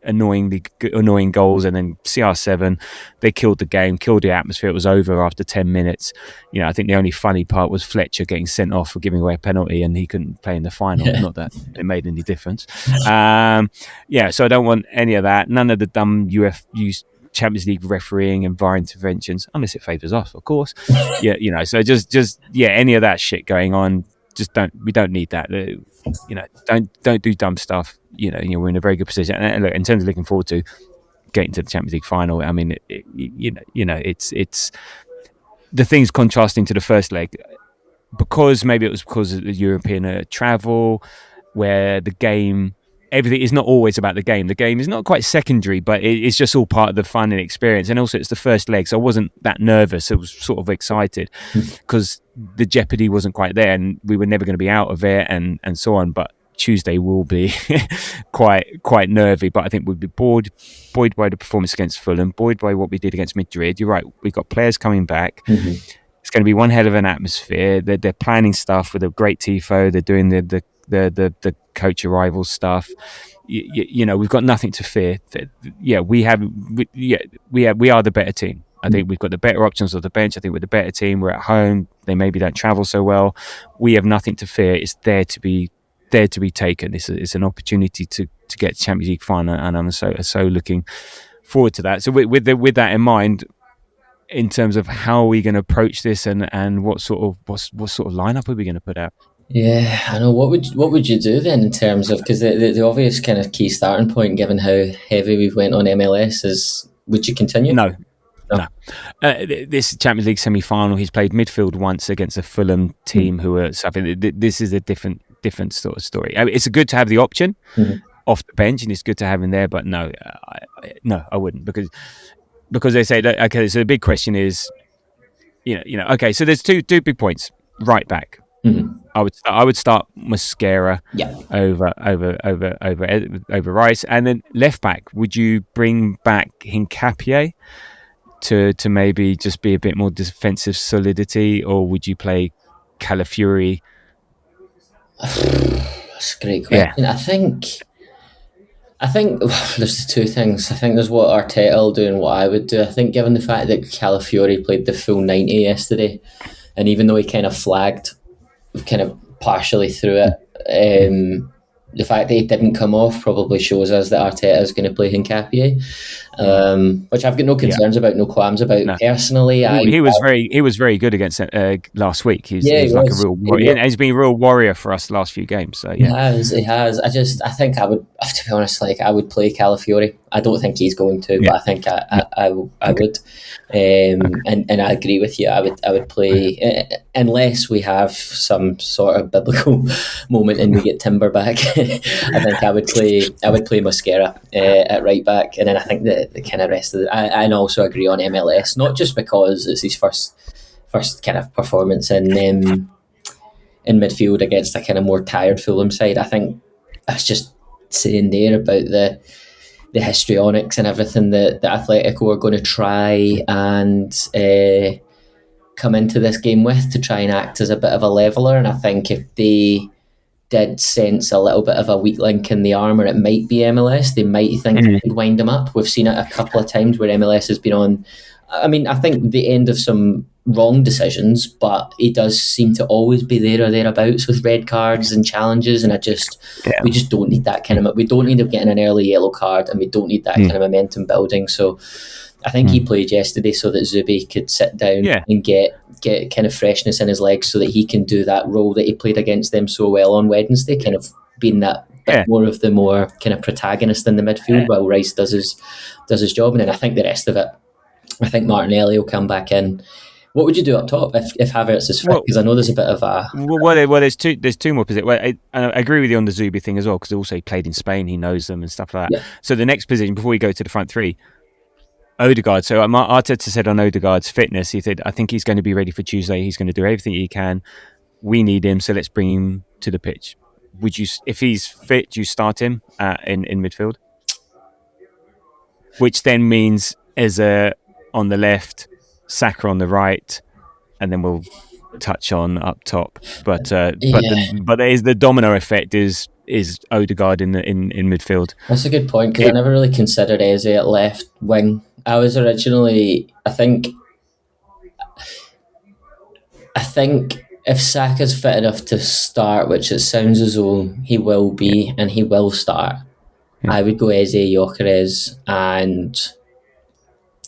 annoying goals, and then CR7, they killed the game, killed the atmosphere. It was over after 10 minutes. I think the only funny part was Fletcher getting sent off for giving away a penalty, and he couldn't play in the final. Not that it made any difference. So I don't want any of that, none of the dumb Champions League refereeing and VAR interventions, unless it favours us, of course. So just any of that shit going on. We don't need that. Don't do dumb stuff. We're in a very good position. And look, in terms of looking forward to getting to the Champions League final, I mean, it's the things contrasting to the first leg, because maybe it was because of the European travel, where the game, everything is not always about the game. The game is not quite secondary, but it's just all part of the fun and experience. And also, it's the first leg, so I wasn't that nervous. I was sort of excited because the jeopardy wasn't quite there, and we were never going to be out of it, and so on. But Tuesday will be quite nervy. But I think we'll be buoyed by the performance against Fulham, buoyed by what we did against Madrid. You're right, we've got players coming back. It's going to be one hell of an atmosphere. They're planning stuff with a great tifo. They're doing the coach arrival stuff. We've got nothing to fear. We are the better team. I think we've got the better options on the bench. I think we're the better team. We're at home. They maybe don't travel so well. We have nothing to fear. It's there to be taken. It's an opportunity to get Champions League final, and I'm so looking forward to that. So with that in mind, in terms of how are we going to approach this, and what sort of lineup are we going to put out? Yeah, I know. What would you do then in terms of, because the obvious kind of key starting point, given how heavy we've went on MLS, is would you continue? No. This Champions League semi-final, he's played midfield once against a Fulham team who are suffering. This is a different different sort of story. I mean, it's good to have the option off the bench, and it's good to have him there. But no, I wouldn't because they say that, okay. So the big question is, okay. So there's two big points. Right back. I would start Mosquera over Rice, and then left back. Would you bring back Hincapié to maybe just be a bit more defensive solidity, or would you play Calafiori? That's a great question. Yeah. I think there's the two things. I think there's what Arteta will do and what I would do. I think given the fact that Calafiori played the full 90 yesterday, and even though he kind of flagged kind of partially through it, the fact that he didn't come off probably shows us that Arteta is going to play Hincapié, which I've got no concerns about, no qualms about. No. Personally, he was very good against last week. He's like a real warrior. He's been a real warrior for us the last few games. So yeah, he has. I think I would, to be honest, I would play Calafiori. I don't think he's going to, but I think I would. And I agree with you. I would play unless we have some sort of biblical moment and we get Timber back. I think I would play Mosquera at right back, and then I think the kind of rest of it. I also agree on MLS, not just because it's his first kind of performance in midfield against a kind of more tired Fulham side. I think that's just saying there about the histrionics and everything that Atletico are going to try and come into this game with to try and act as a bit of a leveller. And I think if they did sense a little bit of a weak link in the armour, it might be MLS. They might think they could wind them up. We've seen it a couple of times where MLS has been on, I mean, I think the end of some wrong decisions, but he does seem to always be there or thereabouts with red cards and challenges, and we just don't need that kind of, we don't need him getting an early yellow card, and we don't need that kind of momentum building. So I think he played yesterday so that Zubi could sit down and get kind of freshness in his legs so that he can do that role that he played against them so well on Wednesday, kind of being that bit more of the more kind of protagonist in the midfield while Rice does his job. And then I think the rest of it, I think Martinelli will come back in. What would you do up top if Havertz is fit? Because I know there's a bit of a... Well, there's two more positions. Well, I agree with you on the Zubi thing as well, because also he played in Spain, he knows them and stuff like that. Yeah. So the next position, before we go to the front three, Odegaard. So Arteta said on Odegaard's fitness, he said, I think he's going to be ready for Tuesday. He's going to do everything he can. We need him, so let's bring him to the pitch. Would you, if he's fit, do you start him in midfield? Which then means Eze on the left, Saka on the right, and then we'll touch on up top. But there is the domino effect is Odegaard in midfield. That's a good point, because I never really considered Eze at left wing. I was originally, I think if Saka's fit enough to start, which it sounds as though he will be, and he will start, I would go Eze, Gyökeres, and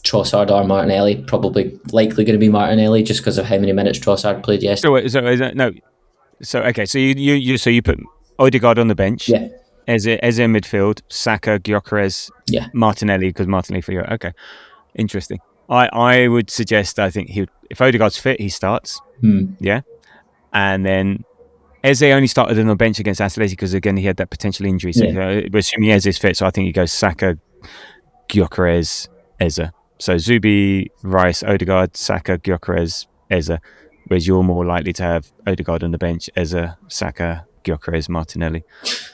Trossard or Martinelli. Probably likely going to be Martinelli just because of how many minutes Trossard played yesterday. So you put Odegaard on the bench. Yeah. Eze in midfield, Saka, Gyökeres, Martinelli, because Martinelli for you. Okay, interesting. I would suggest, I think if Odegaard's fit, he starts. Yeah, and then Eze only started on the bench against Atleti because again he had that potential injury. So we're assuming Eze is fit, so I think he goes Saka, Gyökeres, Eze. So Zubi, Rice, Odegaard, Saka, Gyökeres, Eze. Whereas you're more likely to have Odegaard on the bench, Eze, Saka, Gyökeres, Martinelli.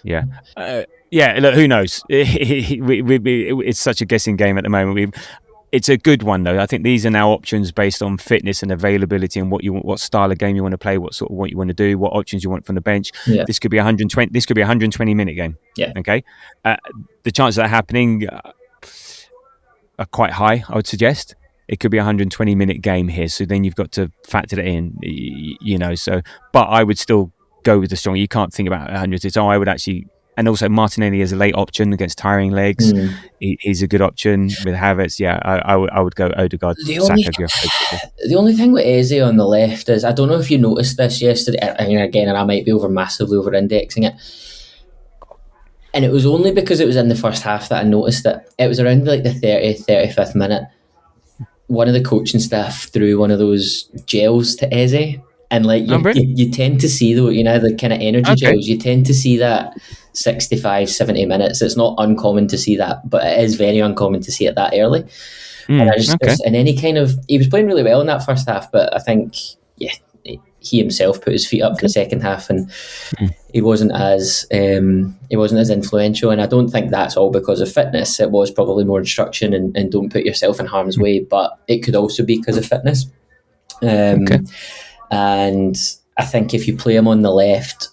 Yeah. Look, who knows? It's such a guessing game at the moment. It's a good one though. I think these are now options based on fitness and availability and what style of game you want to play, what you want to do, what options you want from the bench. Yeah. This could be 120. This could be a 120-minute game. Yeah. Okay. The chances of that happening are quite high, I would suggest. It could be a 120-minute game here, so then you've got to factor that in, So, but I would still go with the strong. You can't think about 100. So I would actually, and also Martinelli is a late option against tiring legs. He's a good option with Havertz. Yeah, I would go Odegaard. The only thing with Eze on the left is, I don't know if you noticed this yesterday. I mean, again, and I might be massively over-indexing it. And it was only because it was in the first half that I noticed it. It was around like the 30th, 35th minute. One of the coaching staff threw one of those gels to Eze, And like you tend to see though, the kind of energy drills, you tend to see that 65, 70 minutes. It's not uncommon to see that, but it is very uncommon to see it that early. And and any kind of, he was playing really well in that first half, but I think he himself put his feet up for the second half, and he wasn't as influential. And I don't think that's all because of fitness. It was probably more instruction and don't put yourself in harm's way, but it could also be because of fitness. And I think if you play him on the left,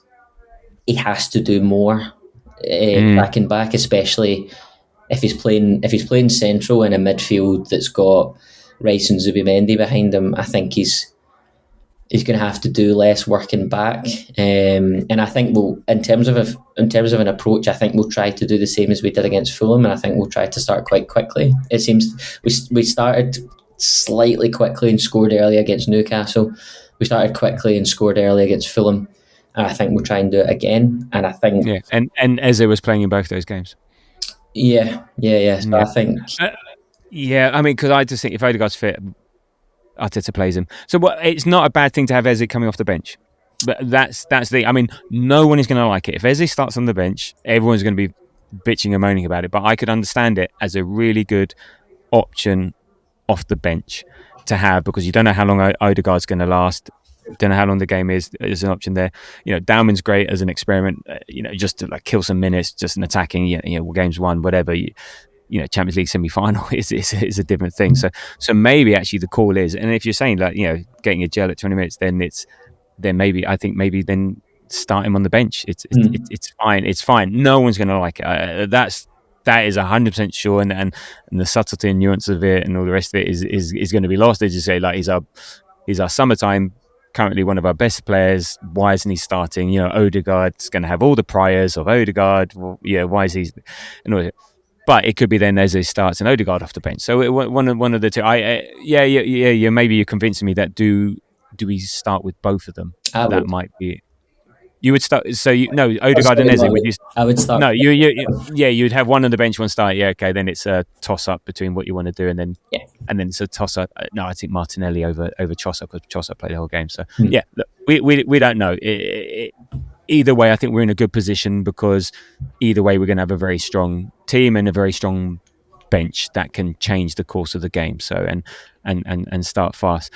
he has to do more back and back, especially if he's playing central in a midfield that's got Rice and Zubimendi behind him. I think he's going to have to do less working back, and I think in terms of an approach, I think we'll try to do the same as we did against Fulham, and I think we'll try to start quite quickly. It seems we started slightly quickly and scored early against Newcastle. We started quickly and scored early against Fulham, and I think we'll try and do it again. And I think and Eze was playing in both those games. So I think I mean, because I just think if Odegaard's fit, Arteta plays him. So it's not a bad thing to have Eze coming off the bench. But that's I mean, no one is going to like it. If Eze starts on the bench, everyone's going to be bitching and moaning about it. But I could understand it as a really good option off the bench to have, because you don't know how long Odegaard's going to last. Don't know how long the game is. There's an option there. Dalman's great as an experiment. Just to like kill some minutes, just an attacking. Games won, whatever. Champions League semi-final is a different thing. So maybe actually the call is, and if you're saying like getting a gel at 20 minutes, then maybe then start him on the bench. It's fine. It's fine. No one's going to like it. That is 100% sure, and the subtlety and nuance of it and all the rest of it is going to be lost. They just say like he's our summertime, currently one of our best players. Why isn't he starting? Odegaard's going to have all the priors of Odegaard. Well, why is he? But it could be then Eze starts and Odegaard off the bench. So one of the two. Maybe you're convincing me that do we start with both of them? That might be it. You would start. So Odegaard and Eze. I would start. No, you'd have one on the bench, one start. Yeah, okay. Then it's a toss up between what you want to do, and then it's a toss up. No, I think Martinelli over Trossard, because Trossard played the whole game. So look, we don't know. Either way, I think we're in a good position, because either way we're going to have a very strong team and a very strong bench that can change the course of the game. So and start fast.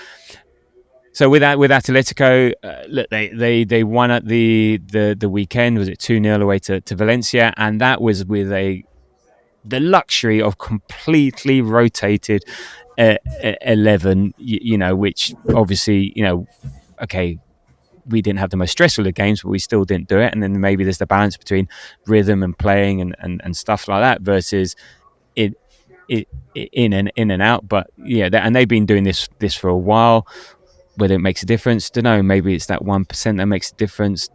So with Atletico, look, they won at the weekend. Was it 2-0 away to Valencia, and that was with the luxury of completely rotated 11. Which obviously okay, we didn't have the most stressful of games, but we still didn't do it. And then maybe there's the balance between rhythm and playing and stuff like that versus it in and out. But and they've been doing this for a while. Whether it makes a difference, don't know. Maybe it's that 1% that makes a difference.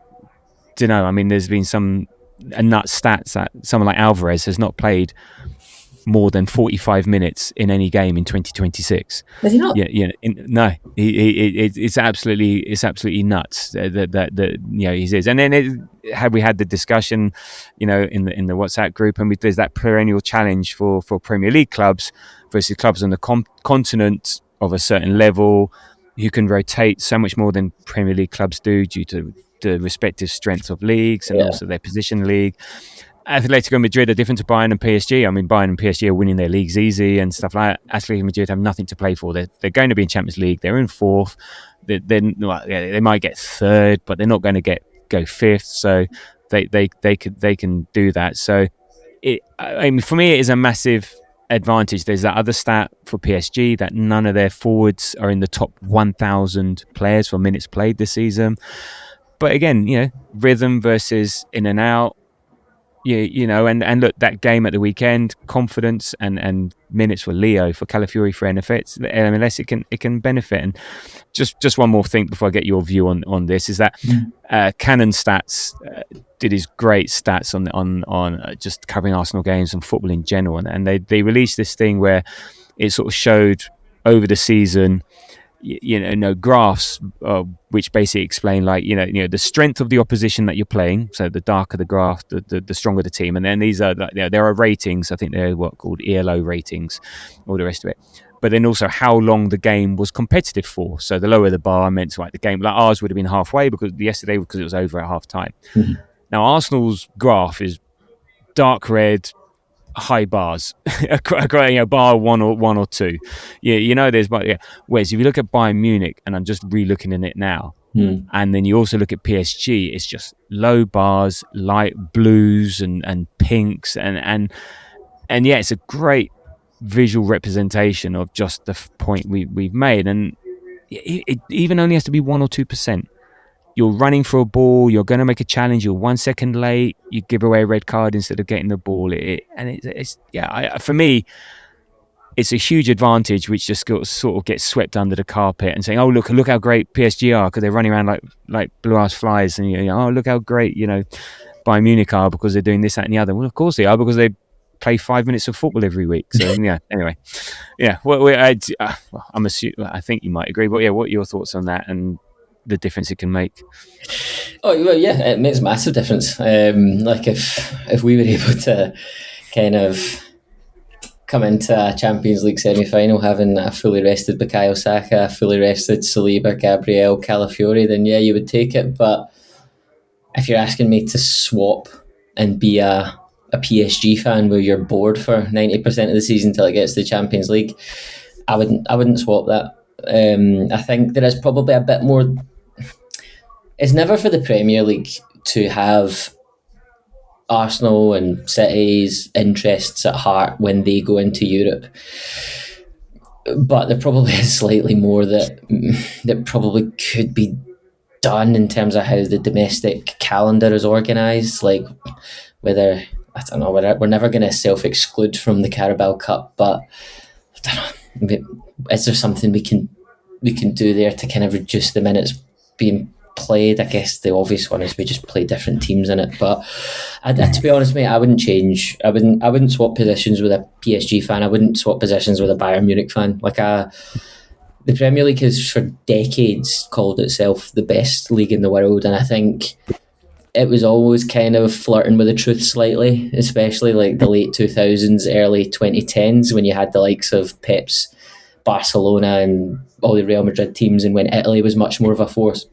Don't know. I mean, there's been some nut stats that someone like Alvarez has not played more than 45 minutes in any game in 2026. Has he not? No. It's absolutely nuts that he is. And then we had the discussion, in the WhatsApp group, and there's that perennial challenge for Premier League clubs versus clubs on the continent of a certain level, who can rotate so much more than Premier League clubs do due to the respective strengths of leagues and also their position league. Atletico Madrid are different to Bayern and PSG. I mean, Bayern and PSG are winning their leagues easy and stuff like that. Atletico Madrid have nothing to play for. They're going to be in Champions League. They're in fourth. They might get third, but they're not going to go fifth. So they can do that. So for me, it is a massive advantage. There's that other stat for PSG that none of their forwards are in the top 1,000 players for minutes played this season. But again, rhythm versus in and out. And look, that game at the weekend, confidence and minutes for Leo, for Calafiori, for NFS, MLS, it can benefit. And just one more thing before I get your view on this is that Canon Stats did his great stats on just covering Arsenal games and football in general, and they released this thing where it sort of showed over the season graphs which basically explain the strength of the opposition that you're playing. So the darker the graph, the stronger the team. And then these are there are ratings. I think they're called ELO ratings, all the rest of it. but then also how long the game was competitive for. So the lower the bar meant like the game, like ours would have been halfway because it was over at half time. Mm-hmm. Now Arsenal's graph is dark red, high bars, bar one or two. Yeah, there's but yeah. Whereas if you look at Bayern Munich, and I'm just re-looking at it now, and then you also look at PSG, it's just low bars, light blues and pinks, and yeah, it's a great visual representation of just the point we've made, and it even only has to be 1 or 2%. You're running for a ball, you're going to make a challenge, you're 1 second late, you give away a red card instead of getting the ball. For me, it's a huge advantage which just sort of gets swept under the carpet and saying, oh, look how great PSG are because they're running around like blue-ass flies, and oh, look how great, Bayern Munich are because they're doing this, that and the other. Well, of course they are, because they play 5 minutes of football every week. So yeah, anyway. Yeah, I'm assuming, I think you might agree, but yeah, what are your thoughts on that and the difference it can make? Oh well, yeah, it makes a massive difference. Like if we were able to kind of come into a Champions League semi-final having a fully rested Bukayo Saka, a fully rested Saliba, Gabriel, Calafiori, then yeah, you would take it. But if you're asking me to swap and be a PSG fan where you're bored for 90% of the season till it gets to the Champions League, I wouldn't swap that. I think there is probably a bit more. It's never for the Premier League to have Arsenal and City's interests at heart when they go into Europe, but there probably is slightly more that probably could be done in terms of how the domestic calendar is organised. Like whether, I don't know, we're never going to self-exclude from the Carabao Cup, but I don't know, is there something we can do there to kind of reduce the minutes being played? I guess the obvious one is we just play different teams in it, but to be honest, mate, I wouldn't change. I wouldn't swap positions with a PSG fan. I wouldn't swap positions with a Bayern Munich fan. Like the Premier League has for decades called itself the best league in the world, and I think it was always kind of flirting with the truth slightly, especially like the late 2000s, early 2010s, when you had the likes of Pep's Barcelona and all the Real Madrid teams, and when Italy was much more of a force.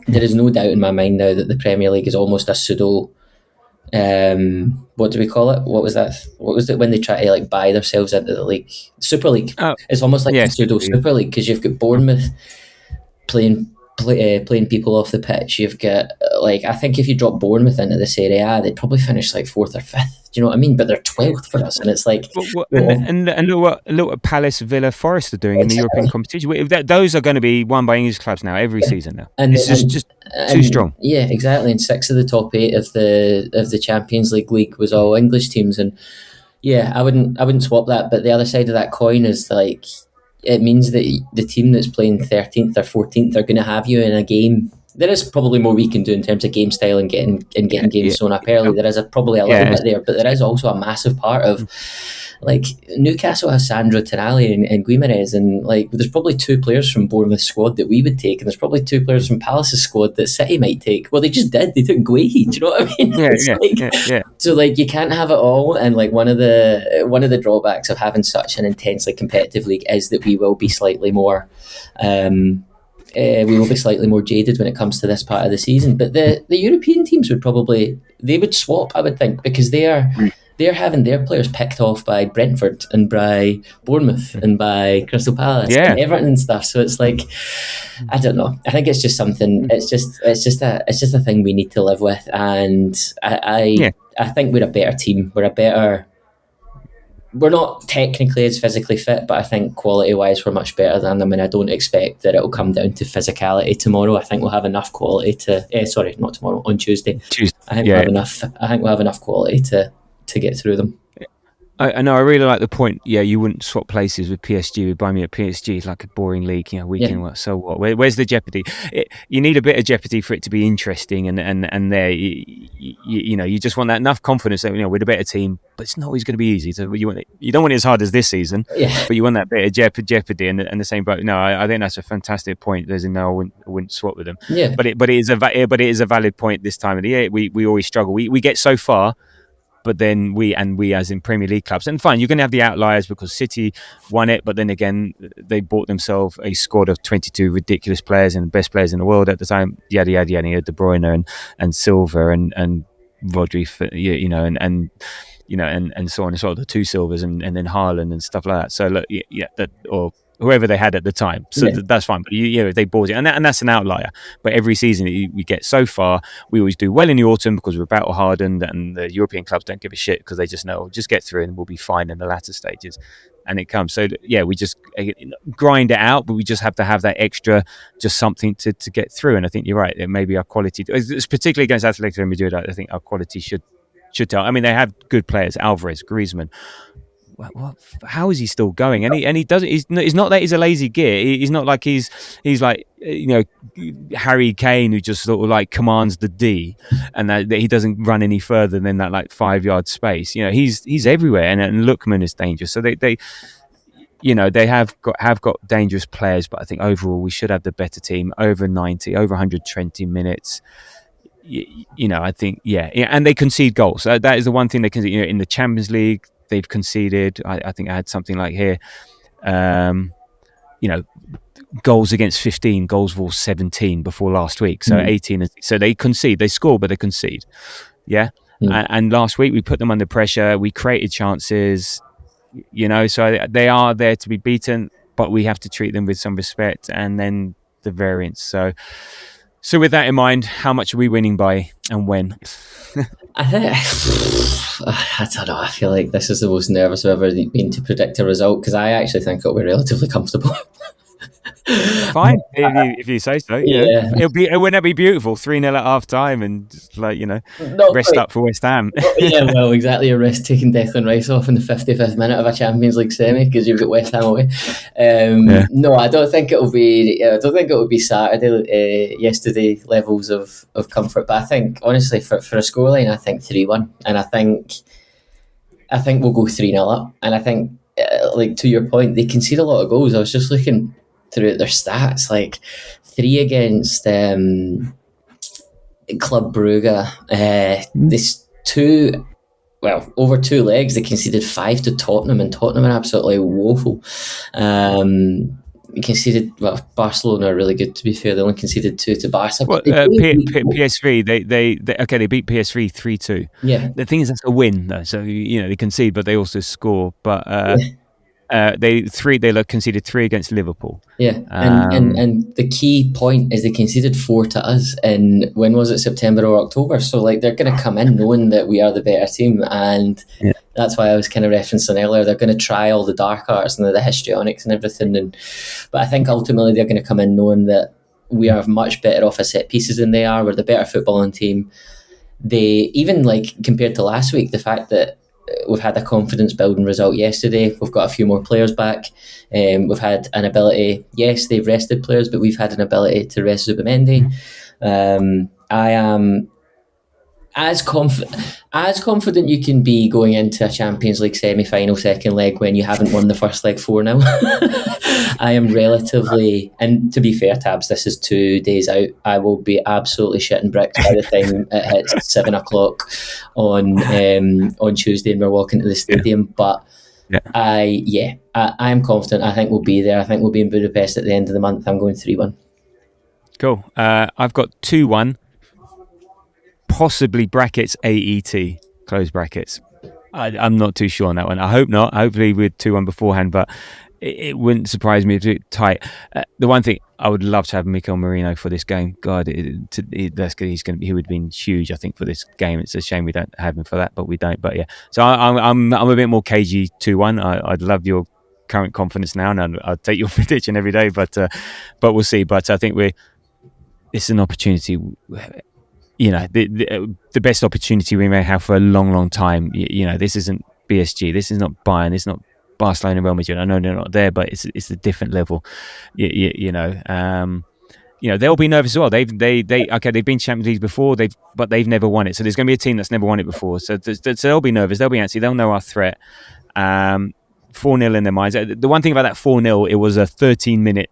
There is no doubt in my mind now that the Premier League is almost a pseudo, what do we call it? What was that? What was it when they try to like buy themselves into the league? Super League. Oh, it's almost like a pseudo Super League, because you've got Bournemouth playing people off the pitch. You've got, like, I think if you drop Bournemouth into the Serie A, they'd probably finish like 4th or 5th. Do you know what I mean? But they're 12th for us, and it's like, and look what Palace, Villa, Forest are doing in the European competition. Those are going to be won by English clubs now every season now. And it's just too strong. Yeah, exactly. And 6 of the top 8 of the Champions League was all English teams, and yeah, I wouldn't swap that. But the other side of that coin is like, it means that the team that's playing 13th or 14th are going to have you in a game. There is probably more we can do in terms of game style and getting games sewn up early. There is probably a little bit there, but there is also a massive part of, like, Newcastle has Sandro Tonali and Gyökeres, and like there's probably 2 players from Bournemouth's squad that we would take, and there's probably 2 players from Palace's squad that City might take. Well, they just did. They took Guehi. Do you know what I mean? So like, you can't have it all, and like one of the drawbacks of having such an intensely competitive league is that we will be slightly more. We will be slightly more jaded when it comes to this part of the season. But the European teams would swap, I would think, because they're having their players picked off by Brentford and by Bournemouth and by Crystal Palace and Everton and stuff. So it's like, I don't know. I think it's just something. It's just a thing we need to live with. And I think we're a better team. We're not technically as physically fit, but I think quality-wise we're much better than them, and I don't expect that it'll come down to physicality tomorrow. I think we'll have enough quality to... not tomorrow, on Tuesday. I think we'll have enough quality to get through them. I know, I really like the point. Yeah, you wouldn't swap places with PSG. With Bayern Munich, PSG is like a boring league. Weekend. So what? Where's the jeopardy? You need a bit of jeopardy for it to be interesting, and there, you just want that enough confidence that we're the better team. But it's not always going to be easy. So you don't want it as hard as this season. But you want that bit of jeopardy, and the same. But no, I think that's a fantastic point. There's I wouldn't swap with them. But it is a valid point this time of the year. We always struggle. We get so far. but then we as in Premier League clubs, and fine, you're going to have the outliers because City won it, but then again, they bought themselves a squad of 22 ridiculous players and best players in the world at the time, yada yada yada, De Bruyne and Silva and Rodri, and so on and so on, the two Silvers and then Haaland and stuff like that. So look, or whoever they had at the time. So that's fine. But they bought it, and that's an outlier. But every season we get so far, we always do well in the autumn because we're battle hardened, and the European clubs don't give a shit because they just know, just get through and we'll be fine in the latter stages. And it comes. So we just grind it out, but we just have to have that extra, just something to get through. And I think you're right. It may be our quality, particularly against Atletico Madrid. I think our quality should tell. I mean, they have good players: Alvarez, Griezmann. How is he still going? And he doesn't. It's not that he's a lazy gear. He's not like he's like Harry Kane, who just sort of like commands the D, and that he doesn't run any further than that like 5-yard space. He's everywhere, and Lookman is dangerous. So they have got dangerous players, but I think overall we should have the better team. Over 90, over 120 minutes. I think and they concede goals. That is the one thing they concede. In the Champions League, they've conceded. I think I had something like here, goals against 15, goals for 17 before last week. So 18. So they concede. They score, but they concede. Yeah. And last week we put them under pressure. We created chances. So they are there to be beaten, but we have to treat them with some respect. And then the variance. So with that in mind, how much are we winning by and when? I don't know. I feel like this is the most nervous I've ever been to predict a result, because I actually think it'll be relatively comfortable. Fine, if you say so. Yeah, wouldn't it be beautiful? 3-0 at half time, and just rest up for West Ham. Well, exactly. A risk taking Declan Rice off in the 55th minute of a Champions League semi because you've got West Ham away. No, I don't think it'll be. I don't think it will be Saturday. Yesterday levels of comfort, but I think honestly for a scoreline, I think 3-1, and I think we'll go 3-0 up, and I think to your point, they concede a lot of goals. I was just looking through their stats, like 3 against Club Brugge. This over 2 legs, they conceded 5 to Tottenham, and Tottenham are absolutely woeful. Conceded, Barcelona are really good, to be fair. They only conceded 2 to Barca. PSV, they beat PSV 3-2. Yeah. The thing is, that's a win though. So they concede, but they also score. But they conceded 3 against Liverpool. Yeah, and the key point is they conceded 4 to us in, when was it, September or October? So they're going to come in knowing that we are the better team, and that's why I was kind of referencing earlier. They're going to try all the dark arts and the histrionics and everything, but I think ultimately they're going to come in knowing that we are much better off at set pieces than they are. We're the better footballing team. They even compared to last week, the fact that we've had a confidence building result yesterday. We've got a few more players back. We've had an ability. Yes, they've rested players, but we've had an ability to rest Zubimendi. I am as confident you can be going into a Champions League semi-final second leg when you haven't won the first leg 4-0. I am relatively, and to be fair, Tabs, this is 2 days out. I will be absolutely shitting bricks by the time it hits 7 o'clock on Tuesday and we're walking to the stadium. But I am confident. I think we'll be there. I think we'll be in Budapest at the end of the month. I'm going 3-1. Cool. I've got 2-1. Possibly brackets AET, close brackets. I'm not too sure on that one. I hope not. Hopefully we're 2-1 beforehand, but it wouldn't surprise me if it's tight. The one thing, I would love to have Mikel Merino for this game. God, he would have been huge, I think, for this game. It's a shame we don't have him for that, but we don't. But yeah, so I'm a bit more cagey 2-1. I'd love your current confidence now, and I'll take your prediction every day. But we'll see. But I think it's an opportunity. The best opportunity we may have for a long, long time. This isn't BSG. This is not Bayern. It's not Barcelona, Real Madrid. I know they're not there, but it's a different level. They'll be nervous as well. They've been Champions League before. But they've never won it. So there's going to be a team that's never won it before. So they'll be nervous. They'll be antsy. They'll know our threat. 4-0 in their minds. The one thing about that 4-0, it was a 13-minute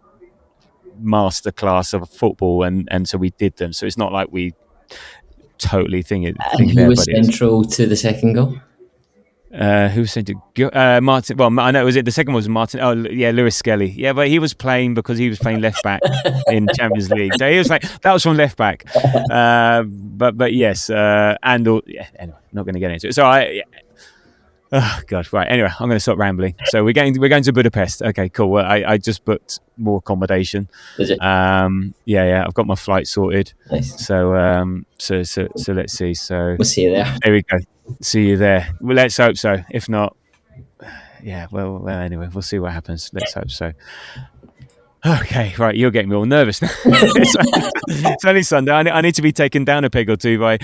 masterclass of football, and so we did them. So it's not like we totally think And who there, was but it was, central to the second goal? who said Martin? Well, I know it was the second one was Martin. Oh, yeah, Lewis Skelly. Yeah, but he was playing because he was playing left back in Champions League. So he was like that was from left back. But yes, and all, yeah. Anyway, not going to get into it. So oh God! Right. Anyway, I'm going to stop rambling. So we're going to Budapest. Okay, cool. Well, I just booked more accommodation. Is it? Yeah. I've got my flight sorted. Nice. So let's see. So We'll see you there. there we go. See you there. Well, let's hope so. If not, yeah. Well. Anyway, we'll see what happens. Let's hope so. Okay, right. You're getting me all nervous now. It's only Sunday. I need to be taken down a peg or two by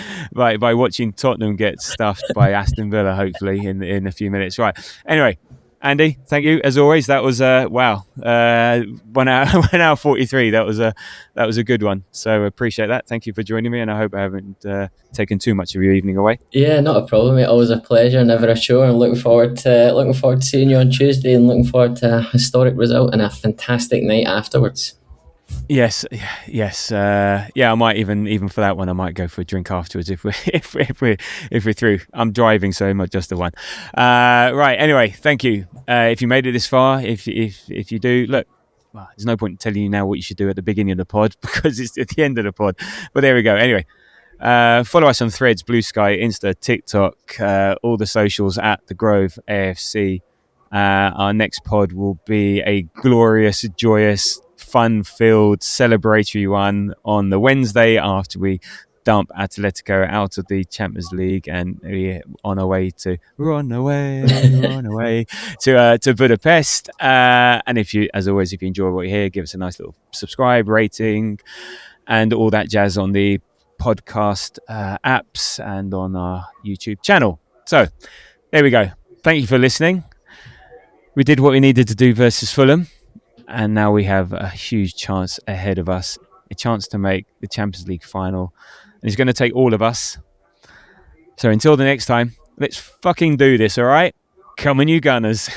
watching Tottenham get stuffed by Aston Villa. Hopefully in a few minutes. Right. Anyway, Andy, thank you as always. That was 1 hour 43. That was a good one. So appreciate that. Thank you for joining me, and I hope I haven't taken too much of your evening away. Yeah, not a problem, mate. Always a pleasure, never a chore. I'm looking forward to seeing you on Tuesday, and looking forward to a historic result and a fantastic night afterwards. Yes. I might even for that one, I might go for a drink afterwards if we're through. I'm driving, so not just the one. Right. Anyway, thank you. If you made it this far, if you do, look. Well, there's no point in telling you now what you should do at the beginning of the pod because it's at the end of the pod. But there we go. Anyway, follow us on Threads, Blue Sky, Insta, TikTok, all the socials at The Grove AFC. Our next pod will be a glorious, joyous, fun-filled, celebratory one on the Wednesday after we dump Atletico out of the Champions League, and we're on our way to Budapest. And if you enjoy what you hear, give us a nice little subscribe, rating, and all that jazz on the podcast apps and on our YouTube channel. So there we go. Thank you for listening. We did what we needed to do versus Fulham, and now we have a huge chance ahead of us, a chance to make the Champions League final. And it's going to take all of us. So until the next time, let's fucking do this, all right? Come on, you Gunners.